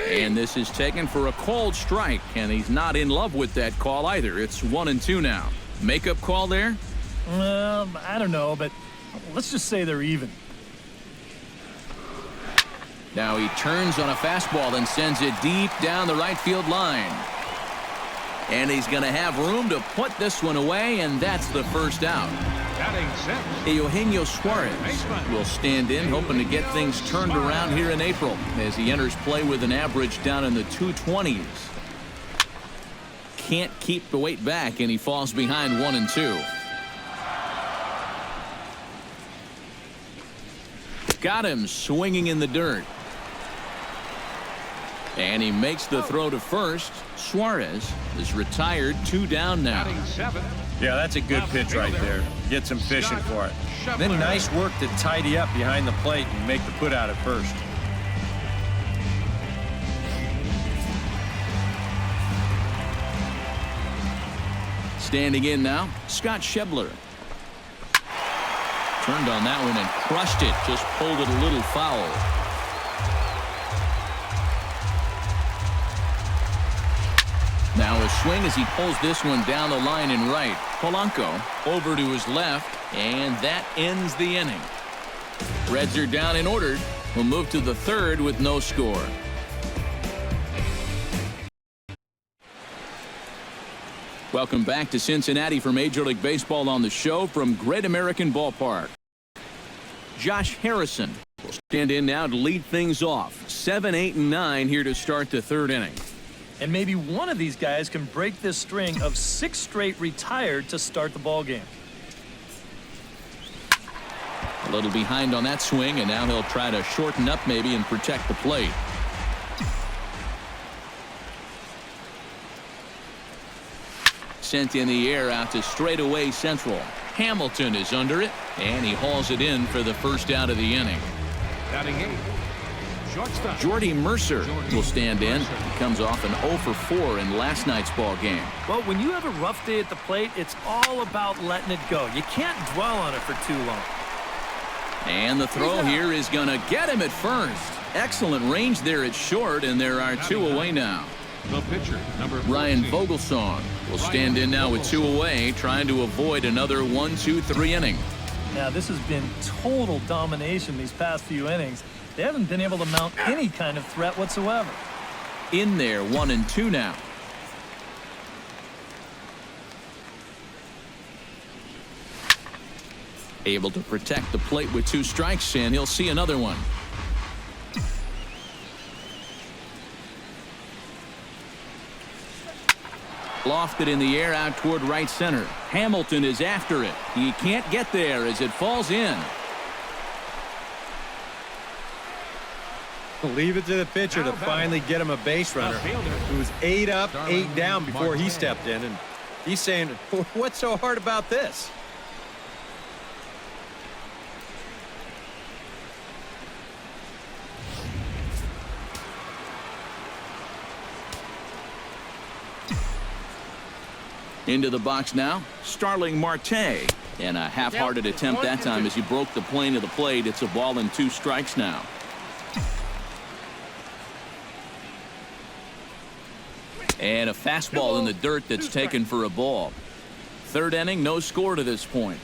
And this is taken for a called strike, and he's not in love with that call either. It's 1-2 now. Makeup call there? I don't know, but let's just say they're even. Now he turns on a fastball and sends it deep down the right field line. And he's going to have room to put this one away, and that's the first out. Eugenio Suarez will stand in, hoping to get things turned around here in April as he enters play with an average down in the 220s. Can't keep the weight back, and he falls behind 1-2. Got him swinging in the dirt. And he makes the throw to first. Suarez is retired, 2 down now. Yeah, that's a good pitch right there. Gets him fishing for it. Then nice work to tidy up behind the plate and make the put out at first. Standing in now, Scott Schebler. Turned on that one and crushed it. Just pulled it a little foul. Now a swing as he pulls this one down the line and right. Polanco over to his left, and that ends the inning. Reds are down and ordered. We'll move to the third with no score. Welcome back to Cincinnati for Major League Baseball on the show from Great American Ballpark. Josh Harrison will stand in now to lead things off. 7, 8, and 9 here to start the third inning. And maybe one of these guys can break this string of 6 straight retired to start the ball game. A little behind on that swing, and now he'll try to shorten up maybe and protect the plate. sent in the air out to straightaway central. Hamilton is under it, and he hauls it in for the first out of the inning. Batting 8, shortstop. Jordy Mercer will stand in. He comes off an 0 for 4 in last night's ball game. Well, when you have a rough day at the plate, it's all about letting it go. You can't dwell on it for too long. And the throw here is going to get him at first. Excellent range there at short, and there are 2 away now. The pitcher, number 14. Ryan Vogelsong will stand in now with 2 away, trying to avoid another 1-2-3 inning. Now, this has been total domination these past few innings. They haven't been able to mount any kind of threat whatsoever. In there, 1-2 now. Able to protect the plate with 2 strikes, and he'll see another one. Lofted in the air out toward right center. Hamilton is after it. He can't get there as it falls in. Leave it to the pitcher to finally get him a base runner who was 8 up, 8 down before he stepped in. And he's saying, what's so hard about this? Into the box now, Starling Marte. And a half-hearted attempt that time as he broke the plane of the plate. It's a ball and 2 strikes now. And a fastball in the dirt that's taken for a ball. 3rd inning, no score to this point.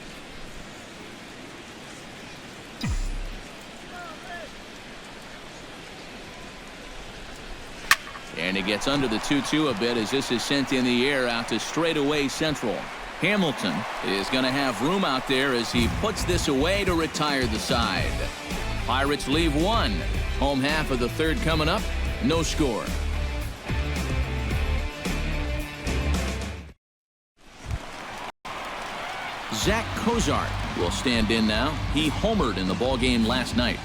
And he gets under the 2-2 a bit as this is sent in the air out to straightaway central. Hamilton is going to have room out there as he puts this away to retire the side. Pirates leave 1. Home half of the 3rd coming up. No score. Zach Cozart will stand in now. He homered in the ballgame last night.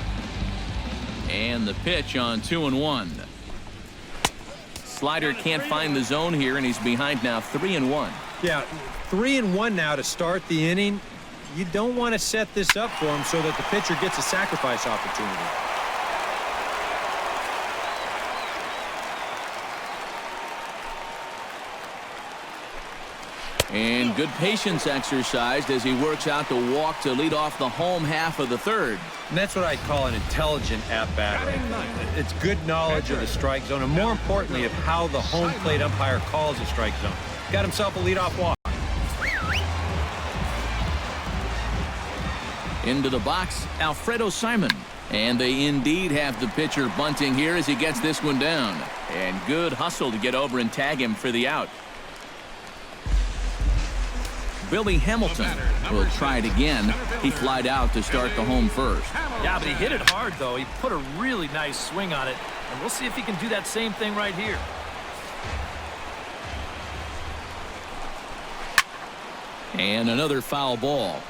And the pitch on 2-1. Slider can't find the zone here, and he's behind now 3-1. Yeah, 3-1 now to start the inning. You don't want to set this up for him so that the pitcher gets a sacrifice opportunity. And good patience exercised as he works out the walk to lead off the home half of the 3rd. And that's what I call an intelligent at-bat. It's good knowledge of the strike zone, and more importantly, of how the home plate umpire calls a strike zone. Got himself a leadoff walk. Into the box, Alfredo Simon. And they indeed have the pitcher bunting here as he gets this one down. And good hustle to get over and tag him for the out. Billy Hamilton will try it again. He flied out to start the home first. Yeah, but he hit it hard, though. He put a really nice swing on it. And we'll see if he can do that same thing right here. And another foul ball.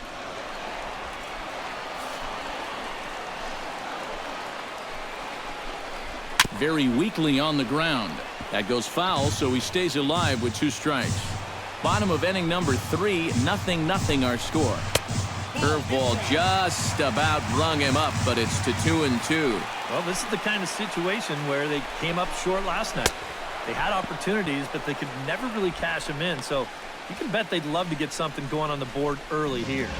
Very weakly on the ground. That goes foul, so he stays alive with 2 strikes. Bottom of inning number 3, 0-0 our score. Curveball just about rung him up, but it's to 2-2. Well, this is the kind of situation where they came up short last night. They had opportunities, but they could never really cash them in. So you can bet they'd love to get something going on the board early here.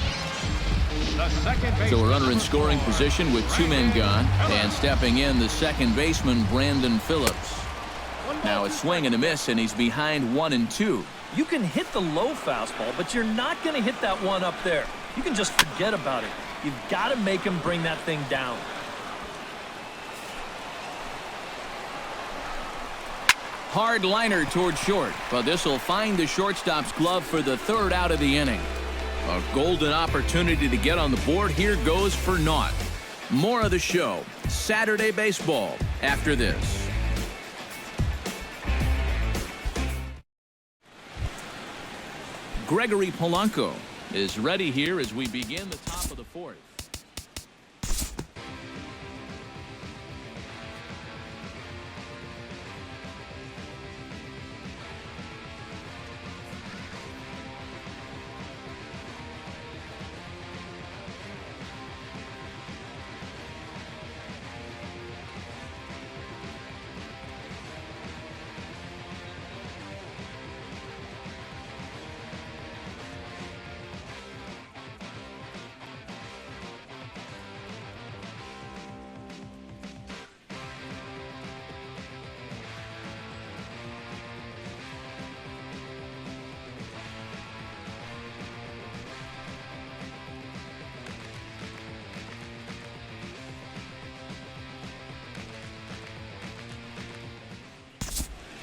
So we're under in scoring position with 2 men gone. And stepping in, the second baseman, Brandon Phillips. Now a swing and a miss, and he's behind 1-2. You can hit the low fastball, but you're not going to hit that one up there. You can just forget about it. You've got to make him bring that thing down. Hard liner toward short, but this will find the shortstop's glove for the 3rd out of the inning. A golden opportunity to get on the board here goes for naught. More of the show, Saturday Baseball, after this. Gregory Polanco is ready here as we begin the top of the 4th.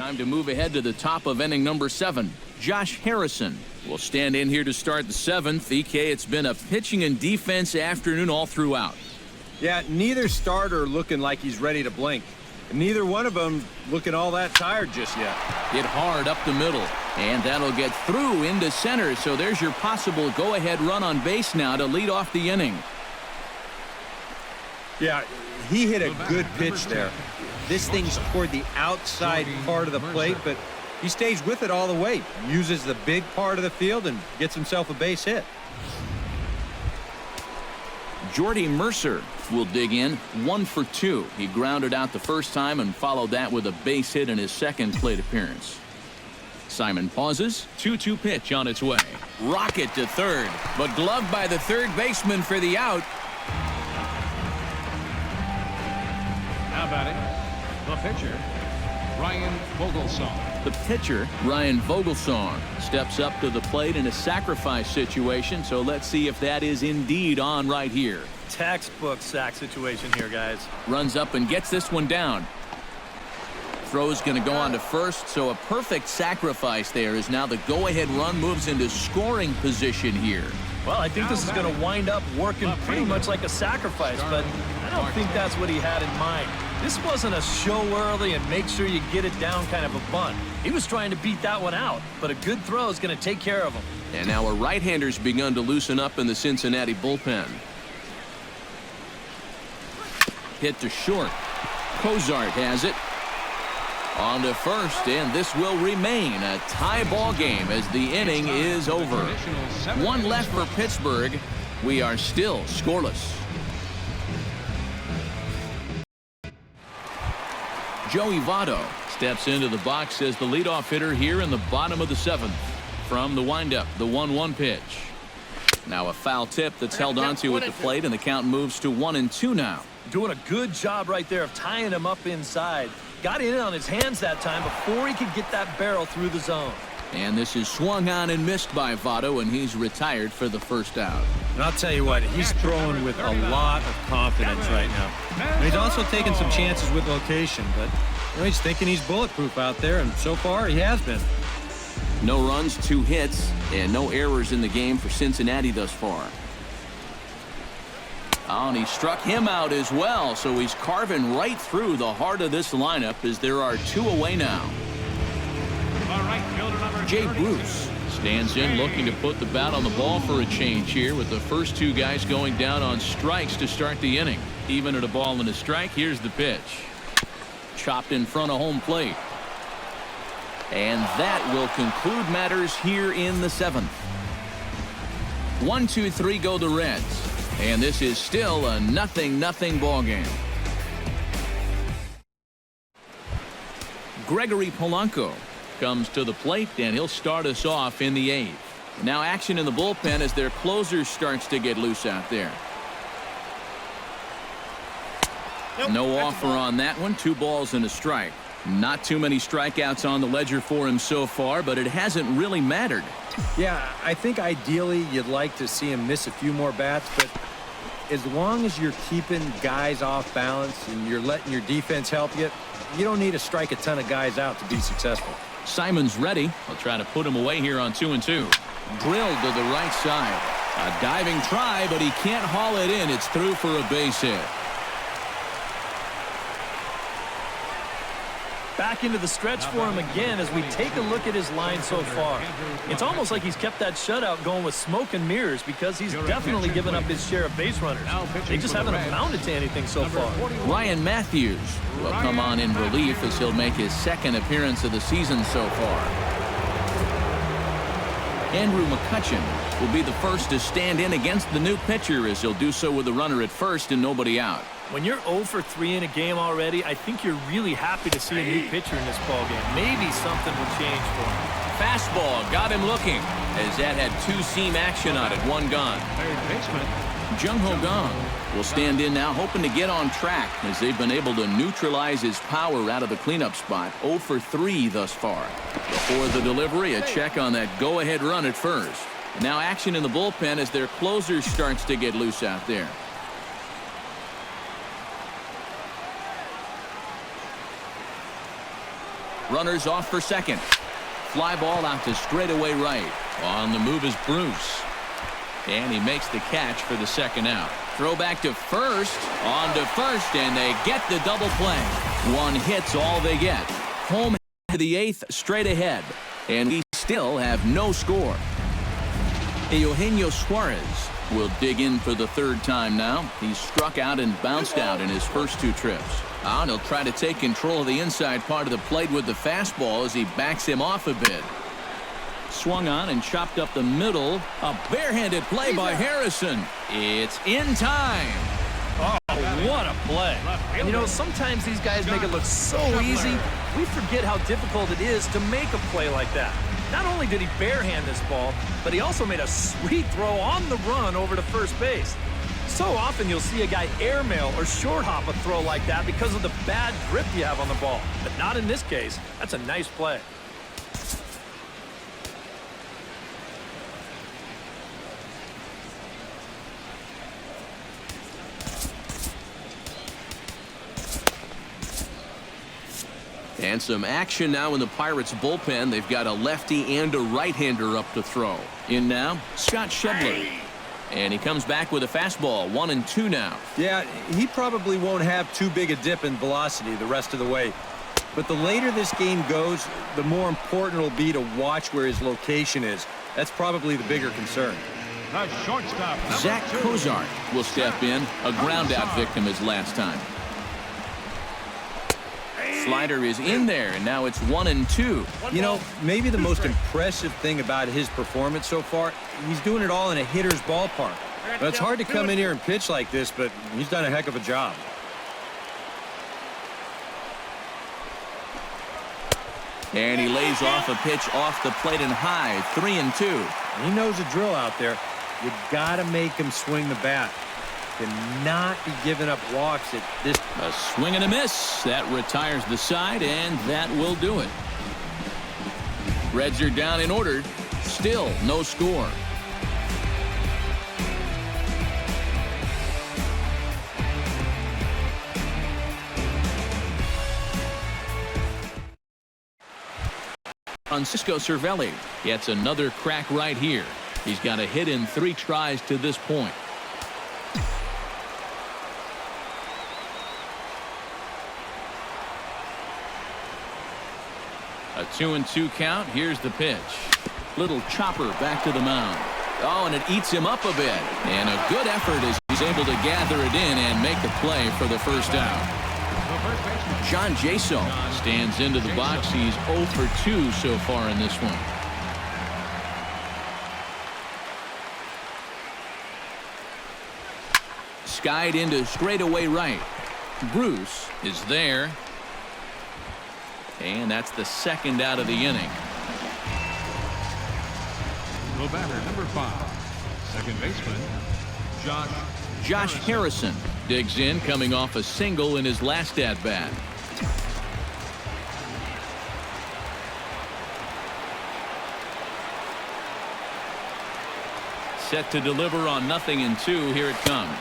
Time to move ahead to the top of inning number 7. Josh Harrison will stand in here to start the 7th. EK, it's been a pitching and defense afternoon all throughout. Yeah, neither starter looking like he's ready to blink. And neither one of them looking all that tired just yet. Hit hard up the middle, and that'll get through into center. So there's your possible go-ahead run on base now to lead off the inning. Yeah, he hit a good pitch there. This thing's toward the outside part of the plate, but he stays with it all the way. Uses the big part of the field and gets himself a base hit. Jordy Mercer will dig in 1 for 2. He grounded out the first time and followed that with a base hit in his second plate appearance. Simon pauses. 2-2 pitch on its way. Rocket to third, but gloved by the third baseman for the out. Now batting, the pitcher, Ryan Vogelsong. The pitcher, Ryan Vogelsong, steps up to the plate in a sacrifice situation, so let's see if that is indeed on right here. Textbook sack situation here, guys. Runs up and gets this one down. Throw's going to go on to first, so a perfect sacrifice there as now the go-ahead run moves into scoring position here. Well, I think this is going to wind up working pretty much like a sacrifice, but I don't think that's what he had in mind. This wasn't a show early and make sure you get it down kind of a bunt. He was trying to beat that one out, but a good throw is going to take care of him. And now a right-hander's begun to loosen up in the Cincinnati bullpen. Hit to short. Cozart has it. On to first, and this will remain a tie ball game as the inning is over. 1 left for Pittsburgh. We are still scoreless. Joey Votto steps into the box as the leadoff hitter here in the bottom of the 7th. From the windup, the 1-1 pitch. Now a foul tip that's held onto at the plate, and the count moves to 1-2 now. Doing a good job right there of tying him up inside. Got in on his hands that time before he could get that barrel through the zone. And this is swung on and missed by Votto, and he's retired for the first out. And I'll tell you what, he's throwing with a lot of confidence right now. And he's also taking some chances with location, but he's thinking he's bulletproof out there, and so far he has been. No runs, 2 hits, and no errors in the game for Cincinnati thus far. Oh, and he struck him out as well, so he's carving right through the heart of this lineup as there are 2 away now. Jay Bruce stands in looking to put the bat on the ball for a change here with the first 2 guys going down on strikes to start the inning. Even at a ball and a strike, here's the pitch. Chopped in front of home plate. And that will conclude matters here in the 7th. 1-2-3 go the Reds. And this is still a 0-0 ball game. Gregory Polanco comes to the plate, and he'll start us off in the 8th. Now action in the bullpen as their closer starts to get loose out there. No offer on that one. 2 balls and a strike. Not too many strikeouts on the ledger for him so far, but it hasn't really mattered. Yeah, I think ideally you'd like to see him miss a few more bats, but as long as you're keeping guys off balance and you're letting your defense help you, you don't need to strike a ton of guys out to be successful. Simon's ready. He'll try to put him away here on 2-2. Drilled to the right side. A diving try, but he can't haul it in. It's through for a base hit. Back into the stretch for him again as we take a look at his line so far. It's almost like he's kept that shutout going with smoke and mirrors because he's definitely given up his share of base runners. They just haven't amounted to anything so far. Ryan Matthews will come on in relief as he'll make his 2nd appearance of the season so far. Andrew McCutchen will be the first to stand in against the new pitcher as he'll do so with a runner at first and nobody out. When you're 0 for 3 in a game already, I think you're really happy to see a new pitcher in this ballgame. Maybe something will change for him. Fastball got him looking as that had 2-seam action on it. 1 gone. Third baseman. Jung Ho Kang will stand in now, hoping to get on track as they've been able to neutralize his power out of the cleanup spot. 0 for 3 thus far. Before the delivery, a check on that go-ahead run at first. Now action in the bullpen as their closer starts to get loose out there. Runners off for second. Fly ball out to straightaway right. On the move is Bruce. And he makes the catch for the second out. Throw back to first. On to first, and they get the double play. One hit's all they get. Home to the 8th straight ahead. And we still have no score. Eugenio Suarez will dig in for the 3rd time now. He's struck out and bounced out in his first 2 trips. And he'll try to take control of the inside part of the plate with the fastball as he backs him off a bit. Swung on and chopped up the middle. A barehanded play by Harrison. It's in time. Oh, what a play. You know, sometimes these guys make it look so easy, we forget how difficult it is to make a play like that. Not only did he barehand this ball, but he also made a sweet throw on the run over to first base. So often you'll see a guy airmail or short hop a throw like that because of the bad grip you have on the ball. But not in this case. That's a nice play. And some action now in the Pirates bullpen. They've got a lefty and a right-hander up to throw. In now, Scott Schebler. And he comes back with a fastball, 1-2 now. Yeah, he probably won't have too big a dip in velocity the rest of the way. But the later this game goes, the more important it'll be to watch where his location is. That's probably the bigger concern. The shortstop, Zach Kozart will step in, a ground-out victim his last time. Slider is in there, and now it's 1-2. You know, maybe the most impressive thing about his performance so far, he's doing it all in a hitter's ballpark. Now, it's hard to come in here and pitch like this, but he's done a heck of a job. And he lays off a pitch off the plate and high, 3-2. He knows the drill out there. You got to make him swing the bat. Cannot be giving up walks at this. A swing and a miss. That retires the side, and that will do it. Reds are down in order. Still no score. Francisco Cervelli gets another crack right here. He's got a hit in 3 tries to this point. A 2-2 count. Here's the pitch. Little chopper back to the mound. Oh, and it eats him up a bit. And a good effort as he's able to gather it in and make the play for the first out. John Jaso stands into the box. He's 0 for 2 so far in this one. Skied into straightaway right. Bruce is there. And that's the second out of the inning. The batter, number 5, second baseman, Josh Harrison digs in, coming off a single in his last at-bat. Set to deliver on 0-2. Here it comes.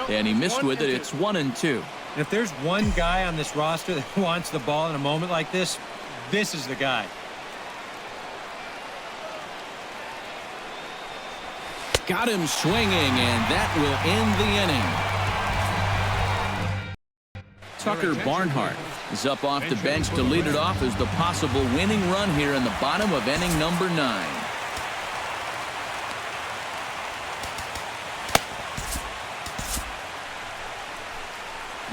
And he missed with it. It's 1-2. And if there's one guy on this roster that wants the ball in a moment like this, this is the guy. Got him swinging, and that will end the inning. Tucker Barnhart is up off the bench to lead it off as the possible winning run here in the bottom of inning number 9.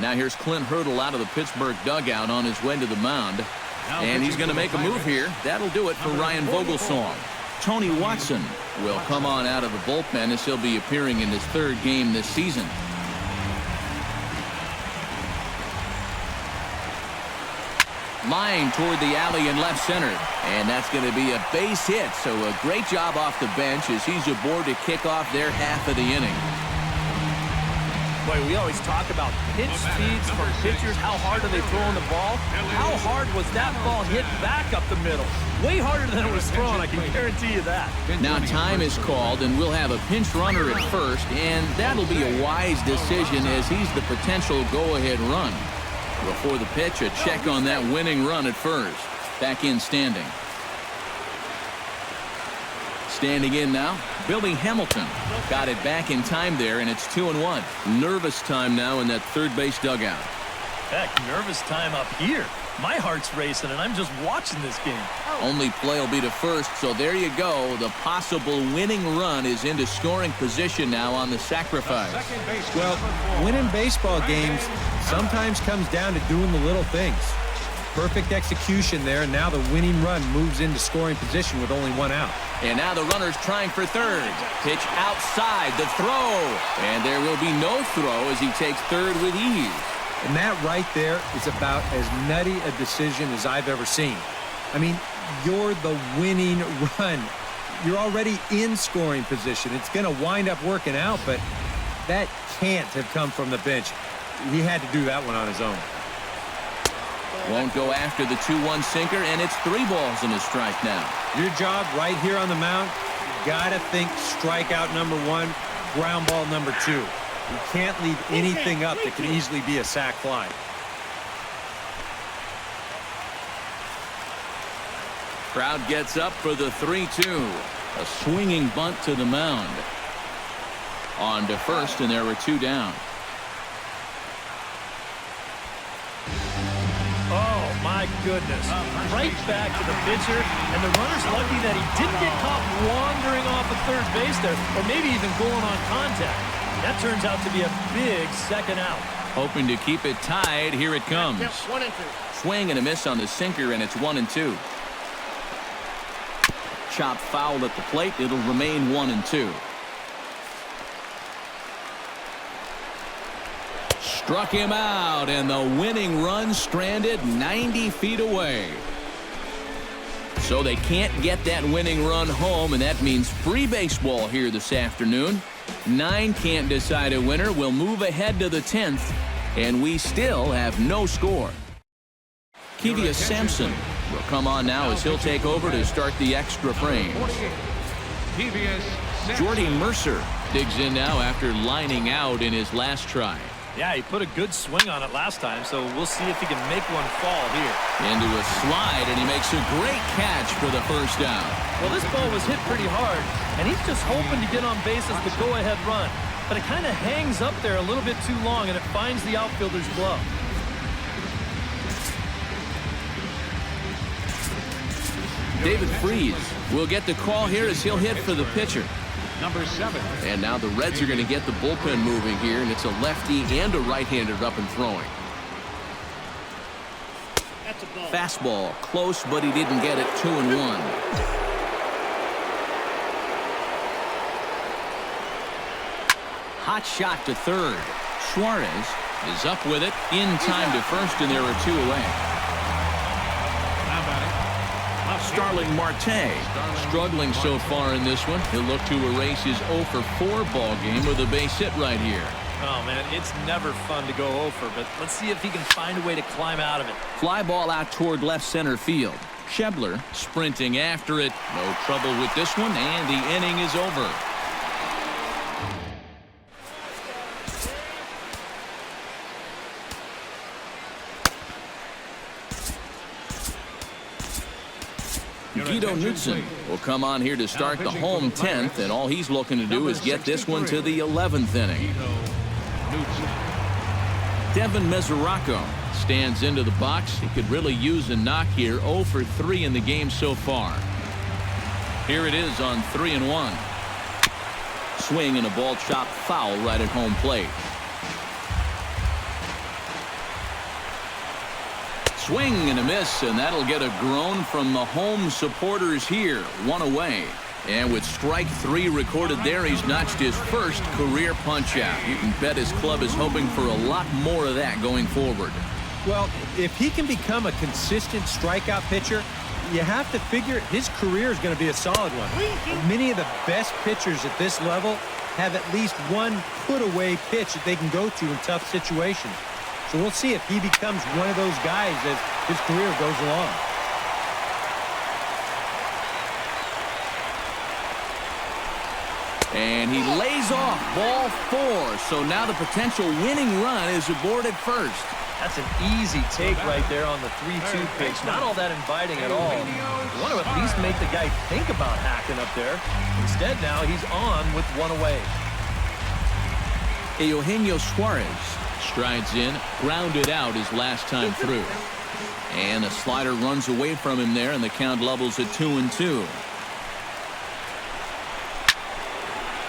Now here's Clint Hurdle out of the Pittsburgh dugout on his way to the mound. And he's going to make a move here. That'll do it for Ryan Vogelsong. Tony Watson will come on out of the bullpen as he'll be appearing in his 3rd game this season. Line toward the alley in left center. And that's going to be a base hit. So a great job off the bench as he's aboard to kick off their half of the inning. Boy, we always talk about pitch speeds from pitchers. How hard are they throwing the ball? How hard was that ball hit back up the middle? Way harder than it was thrown, I can guarantee you that. Now time is called, and we'll have a pinch runner at first, and that'll be a wise decision as he's the potential go-ahead run. Before the pitch, a check on that winning run at first. Back in standing. Standing in now, Billy Hamilton. Got it back in time there, and it's 2-1. Nervous time now in that third base dugout. Heck, nervous time up here. My heart's racing, and I'm just watching this game. Only play will be to first, so there you go. The possible winning run is into scoring position now on the sacrifice. Well, winning baseball games sometimes comes down to doing the little things. Perfect execution there, and now the winning run moves into scoring position with only one out. And now the runner's trying for third. Pitch outside, the throw. And there will be no throw as he takes third with ease. And that right there is about as nutty a decision as I've ever seen. I mean, you're the winning run. You're already in scoring position. It's going to wind up working out, but that can't have come from the bench. He had to do that one on his own. Won't go after the 2-1 sinker, and it's 3 balls and a strike now. Your job right here on the mound, you got to think strikeout number 1, ground ball number 2. You can't leave anything up that can easily be a sac fly. Crowd gets up for the 3-2. A swinging bunt to the mound. On to first, and there were 2 down. Oh, my goodness. Right back to the pitcher, and the runner's lucky that he didn't get caught wandering off of third base there, or maybe even going on contact. That turns out to be a big second out. Hoping to keep it tied. Here it comes. 1-2. Swing and a miss on the sinker, and it's 1-2. Chop foul at the plate. It'll remain 1-2. Struck him out, and the winning run stranded 90 feet away. So they can't get that winning run home, and that means free baseball here this afternoon. 9 can't decide a winner. We'll move ahead to the 10th, and we still have no score. Kevius Sampson will come on now as he'll take over to start the extra frames. Jordy Mercer digs in now after lining out in his last try. Yeah, he put a good swing on it last time, so we'll see if he can make one fall here. Into a slide, and he makes a great catch for the first down. Well, this ball was hit pretty hard, and he's just hoping to get on base as the go-ahead run. But it kind of hangs up there a little bit too long, and it finds the outfielder's glove. David Freese will get the call here as he'll hit for the pitcher. Number 7. And now the Reds are going to get the bullpen moving here, and it's a lefty and a right-hander up and throwing. That's a ball. Fastball close, but he didn't get it. 2-1. Hot shot to third. Suarez is up with it in time to first, and there are 2 away. Starling Marte struggling so far in this one. He'll look to erase his 0-for-4 ball game with a base hit right here. Oh, man, it's never fun to go 0-for, but let's see if he can find a way to climb out of it. Fly ball out toward left center field. Schebler sprinting after it. No trouble with this one, and the inning is over. Guido Knudsen will come on here to start the home 10th, and all he's looking to do is get this one to the 11th inning. Devin Mesoraco stands into the box. He could really use a knock here. 0-for-3 in the game so far. Here it is on 3-1. Swing and a ball chopped foul right at home plate. Swing and a miss, and that'll get a groan from the home supporters here. 1 away. And with strike 3 recorded there, he's notched his first career punch-out. You can bet his club is hoping for a lot more of that going forward. Well, if he can become a consistent strikeout pitcher, you have to figure his career is going to be a solid one. Many of the best pitchers at this level have at least one put-away pitch that they can go to in tough situations. So we'll see if he becomes one of those guys as his career goes along. And he lays off ball 4. So now the potential winning run is aboard at first. That's an easy take right there on the 3-2 pitch. Not all that inviting at all. You want to at least make the guy think about hacking up there. Instead, now he's on with one away. Eugenio Suarez strides in, grounded out his last time through. And a slider runs away from him there, and the count levels at 2-2.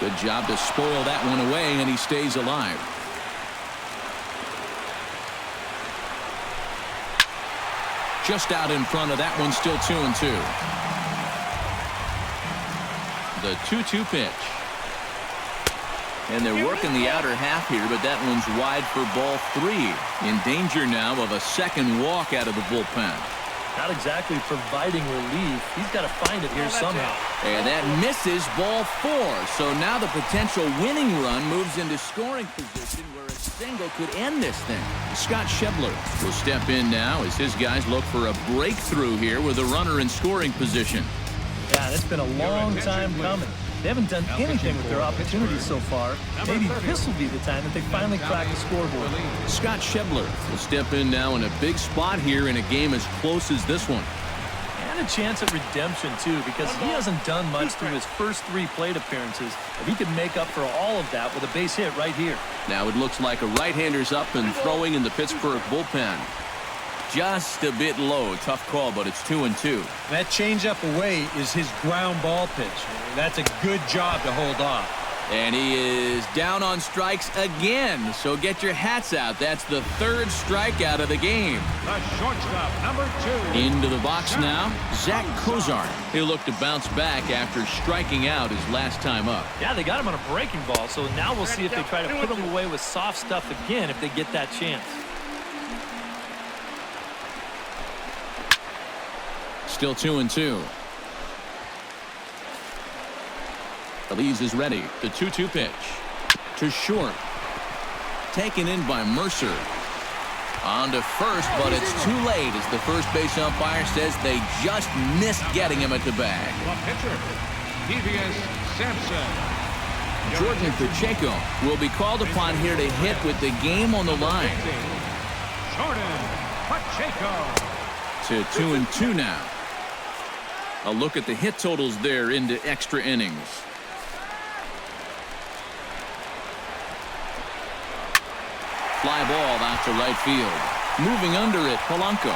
Good job to spoil that one away, and he stays alive. Just out in front of that one, still 2-2. The 2-2 pitch. And they're working the outer half here, but that one's wide for ball 3. In danger now of a second walk out of the bullpen. Not exactly providing relief. He's got to find it here somehow. And that misses ball 4. So now the potential winning run moves into scoring position where a single could end this thing. Scott Schebler will step in now as his guys look for a breakthrough here with a runner in scoring position. Yeah, it's been a long time coming. They haven't done anything with their opportunities so far. Maybe this will be the time that they finally crack the scoreboard. Scott Schebler will step in now in a big spot here in a game as close as this one. And a chance at redemption, too, because he hasn't done much through his first 3 plate appearances. If he could make up for all of that with a base hit right here. Now it looks like a right-hander's up and throwing in the Pittsburgh bullpen. Just a bit low. Tough call, but it's 2-2. That changeup away is his ground ball pitch. That's a good job to hold off. And he is down on strikes again. So get your hats out. That's the 3rd strikeout of the game. The shortstop, number 2. Into the box now, Zach Cozart. He'll look to bounce back after striking out his last time up. Yeah, they got him on a breaking ball, so now we'll see if they try to put him away with soft stuff again if they get that chance. Still 2-2. Elise is ready. The 2-2 pitch. To short. Taken in by Mercer. On to first, but it's too late as the first base umpire says they just missed getting him at the bag. The pitcher, Devious Sampson. Jordan Pacheco will be called upon here to hit with the game on the line. Jordan Pacheco. To 2-2 now. A look at the hit totals there into extra innings. Fly ball out to right field. Moving under it, Polanco.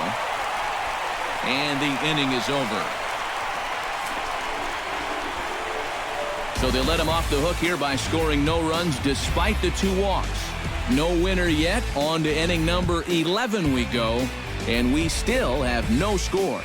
And the inning is over. So they let him off the hook here by scoring no runs despite the 2 walks. No winner yet. On to inning number 11 we go. And we still have no score.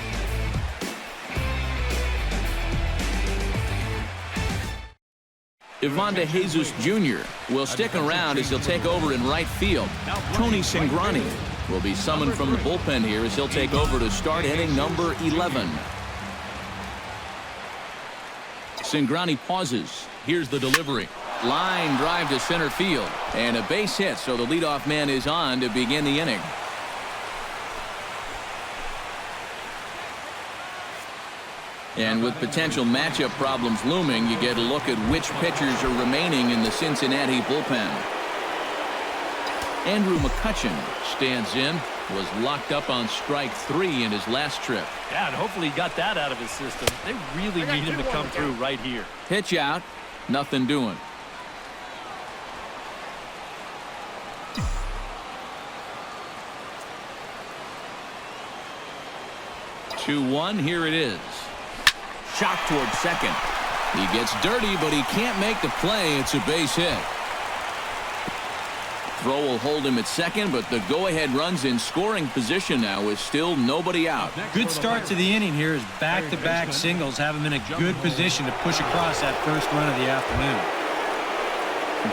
Ivan De Jesus Jr. will stick around as he'll take over in right field. Tony Cingrani will be summoned from the bullpen here as he'll take over to start inning number 11. Cingrani pauses. Here's the delivery. Line drive to center field. And a base hit, so the leadoff man is on to begin the inning. And with potential matchup problems looming, you get a look at which pitchers are remaining in the Cincinnati bullpen. Andrew McCutchen stands in, was locked up on strike 3 in his last trip. Yeah, and hopefully he got that out of his system. They really need him to come through right here. Pitch out, nothing doing. Two-1, here it is. Shot toward second. He gets dirty, but he can't make the play. It's a base hit. Throw will hold him at second, but the go-ahead run's in scoring position now with still nobody out. Good start to the inning here as back-to-back singles have him in a good position to push across that first run of the afternoon.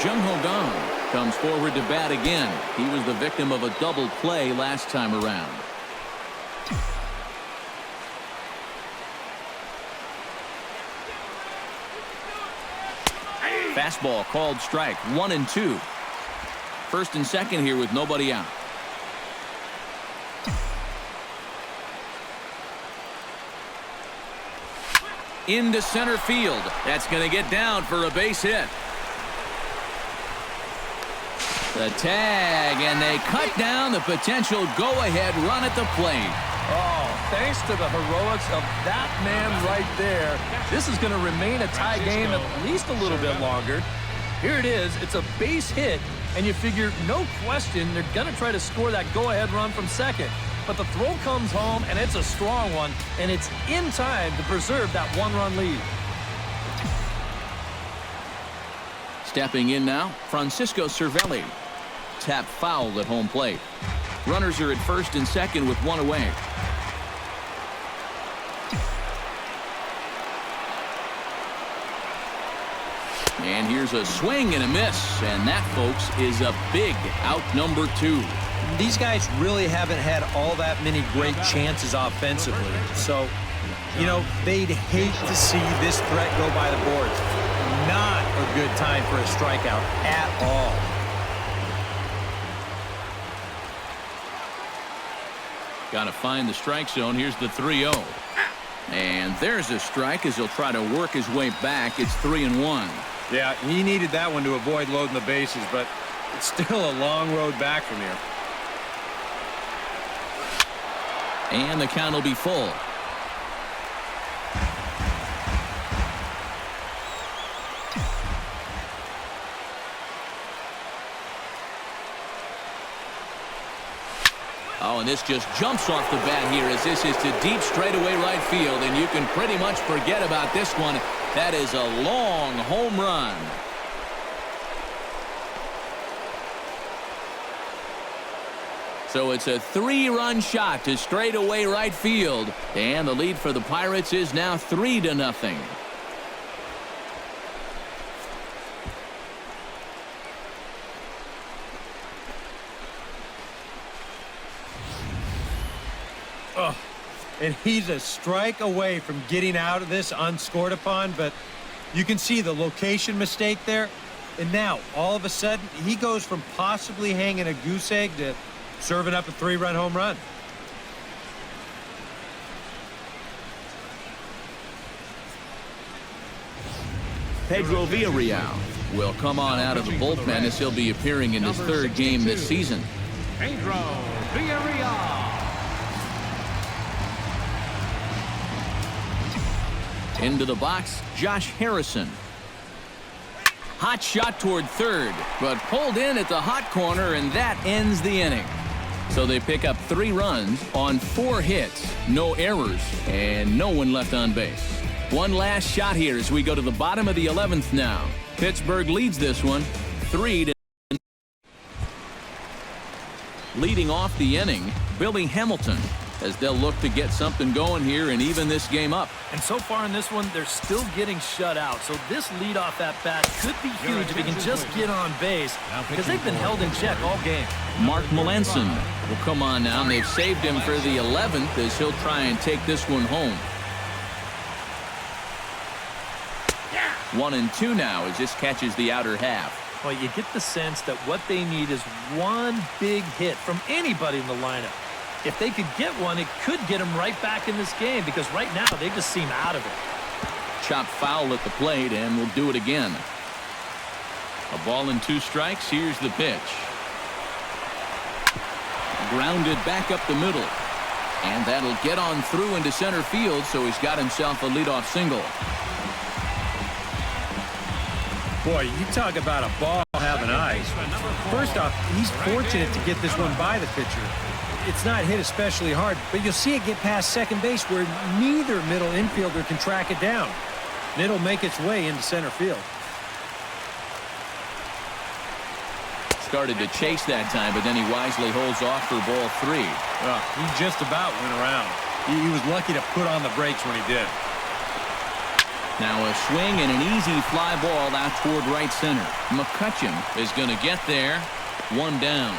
Jung Ho Kang comes forward to bat again. He was the victim of a double play last time around. Fastball called strike. 1-2. First and second here with nobody out. into center field. That's going to get down for a base hit. The tag, and they cut down the potential go-ahead run at the plate. Oh, thanks to the heroics of that man right there, this is going to remain a tie game at least a little bit longer. Here it is. It's a base hit, and you figure, no question, they're going to try to score that go-ahead run from second. But the throw comes home, and it's a strong one, and it's in time to preserve that one-run lead. Stepping in now, Francisco Cervelli. Tap foul at home plate. Runners are at first and second with one away. And here's a swing and a miss, and that, folks, is a big out number 2. These guys really haven't had all that many great chances offensively. So, you know, they'd hate to see this threat go by the boards. Not a good time for a strikeout at all. Got to find the strike zone. Here's the 3-0. And there's a strike as he'll try to work his way back. It's 3-1. Yeah, he needed that one to avoid loading the bases, but it's still a long road back from here. And the count will be full. Oh, and this just jumps off the bat here as this is to deep straightaway right field, and you can pretty much forget about this one. That is a long home run. So it's a 3-run shot to straightaway right field, and the lead for the Pirates is now 3-0. Oh, and he's a strike away from getting out of this unscored upon, but you can see the location mistake there. And now, all of a sudden, he goes from possibly hanging a goose egg to serving up a 3-run home run. Pedro Villarreal will come on out of the bullpen as he'll be appearing in his 3rd game this season. Pedro Villarreal. Into the box, Josh Harrison. Hot shot toward third, but pulled in at the hot corner, and that ends the inning. So they pick up 3 runs on 4 hits, no errors, and no one left on base. One last shot here as we go to the bottom of the 11th now. Pittsburgh leads this one 3-0. Leading off the inning, Billy Hamilton, as they'll look to get something going here and even this game up. And so far in this one, they're still getting shut out. So this leadoff at bat could be huge if he can just get on base, because they've been held in check all game. Mark Melanson will come on now, and they've saved him for the 11th as he'll try and take this one home. 1-2 now as this catches the outer half. Well, you get the sense that what they need is one big hit from anybody in the lineup. If they could get one, it could get them right back in this game, because right now they just seem out of it. Chop foul at the plate, and we'll do it again. A ball and 2 strikes. Here's the pitch. Grounded back up the middle. And that'll get on through into center field, so he's got himself a leadoff single. Boy, you talk about a ball having eyes. First off, he's fortunate to get this one by the pitcher. It's not hit especially hard, but you'll see it get past second base where neither middle infielder can track it down. And it'll make its way into center field. Started to chase that time, but then he wisely holds off for ball 3. He just about went around. He was lucky to put on the brakes when he did. Now a swing and an easy fly ball out toward right center. McCutcheon is going to get there. 1 down.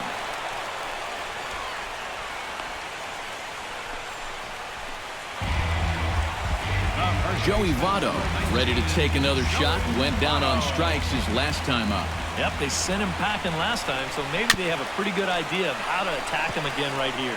Joey Votto ready to take another shot. Went down on strikes his last time up. Yep, they sent him packing last time, so maybe they have a pretty good idea of how to attack him again right here.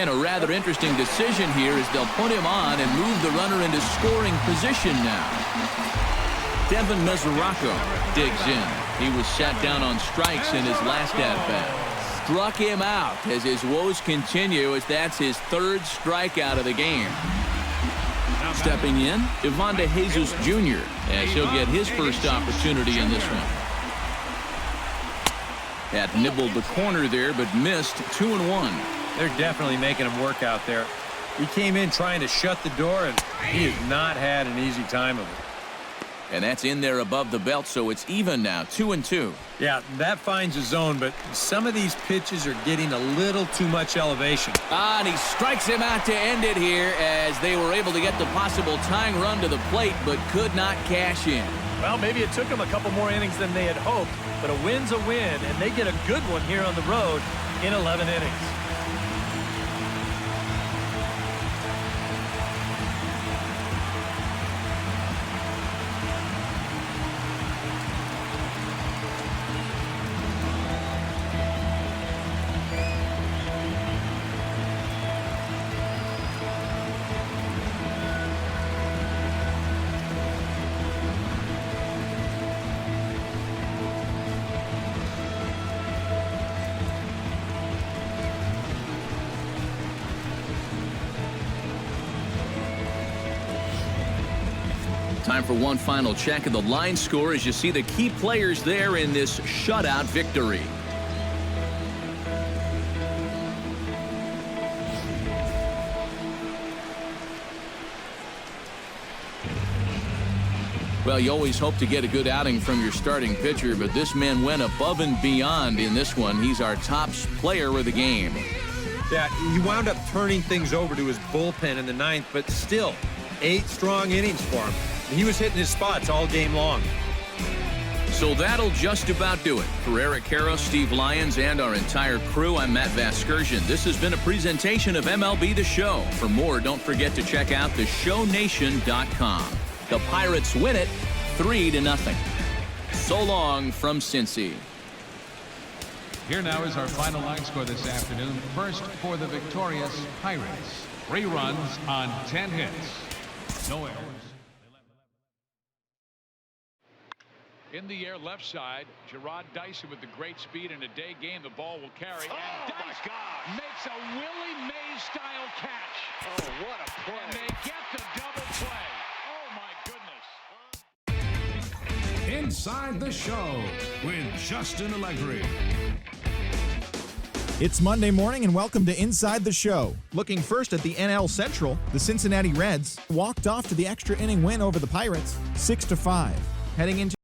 And a rather interesting decision here as they'll put him on and move the runner into scoring position now. Devin Mesoraco digs in. He was sat down on strikes in his last at-bat. Struck him out as his woes continue, as that's his third strikeout of the game. Stepping in, Ivan De Jesus Jr. as he'll get his first opportunity in this one. Had nibbled the corner there, but missed 2-1. They're definitely making him work out there. He came in trying to shut the door, and he has not had an easy time of it. And that's in there above the belt, so it's even now, 2-2. Yeah, that finds a zone, but some of these pitches are getting a little too much elevation. And he strikes him out to end it here as they were able to get the possible tying run to the plate, but could not cash in. Well, maybe it took them a couple more innings than they had hoped, but a win's a win, and they get a good one here on the road in 11 innings. Time for one final check of the line score as you see the key players there in this shutout victory. Well, you always hope to get a good outing from your starting pitcher, but this man went above and beyond in this one. He's our top player of the game. Yeah, he wound up turning things over to his bullpen in the ninth, but still, 8 strong innings for him. He was hitting his spots all game long. So that'll just about do it. For Eric Karros, Steve Lyons, and our entire crew, I'm Matt Vasgersian. This has been a presentation of MLB The Show. For more, don't forget to check out theshownation.com. The Pirates win it 3-0. So long from Cincy. Here now is our final line score this afternoon. First for the victorious Pirates. 3 runs on 10 hits. No errors. In the air left side, Gerard Dyson with the great speed in a day game. The ball will carry. And Dyson makes a Willie Mays style catch. Oh, what a play. And they get the double play. Oh, my goodness. Inside the Show with Justin Allegri. It's Monday morning and welcome to Inside the Show. Looking first at the NL Central, the Cincinnati Reds walked off to the extra inning win over the Pirates 6-5. Heading into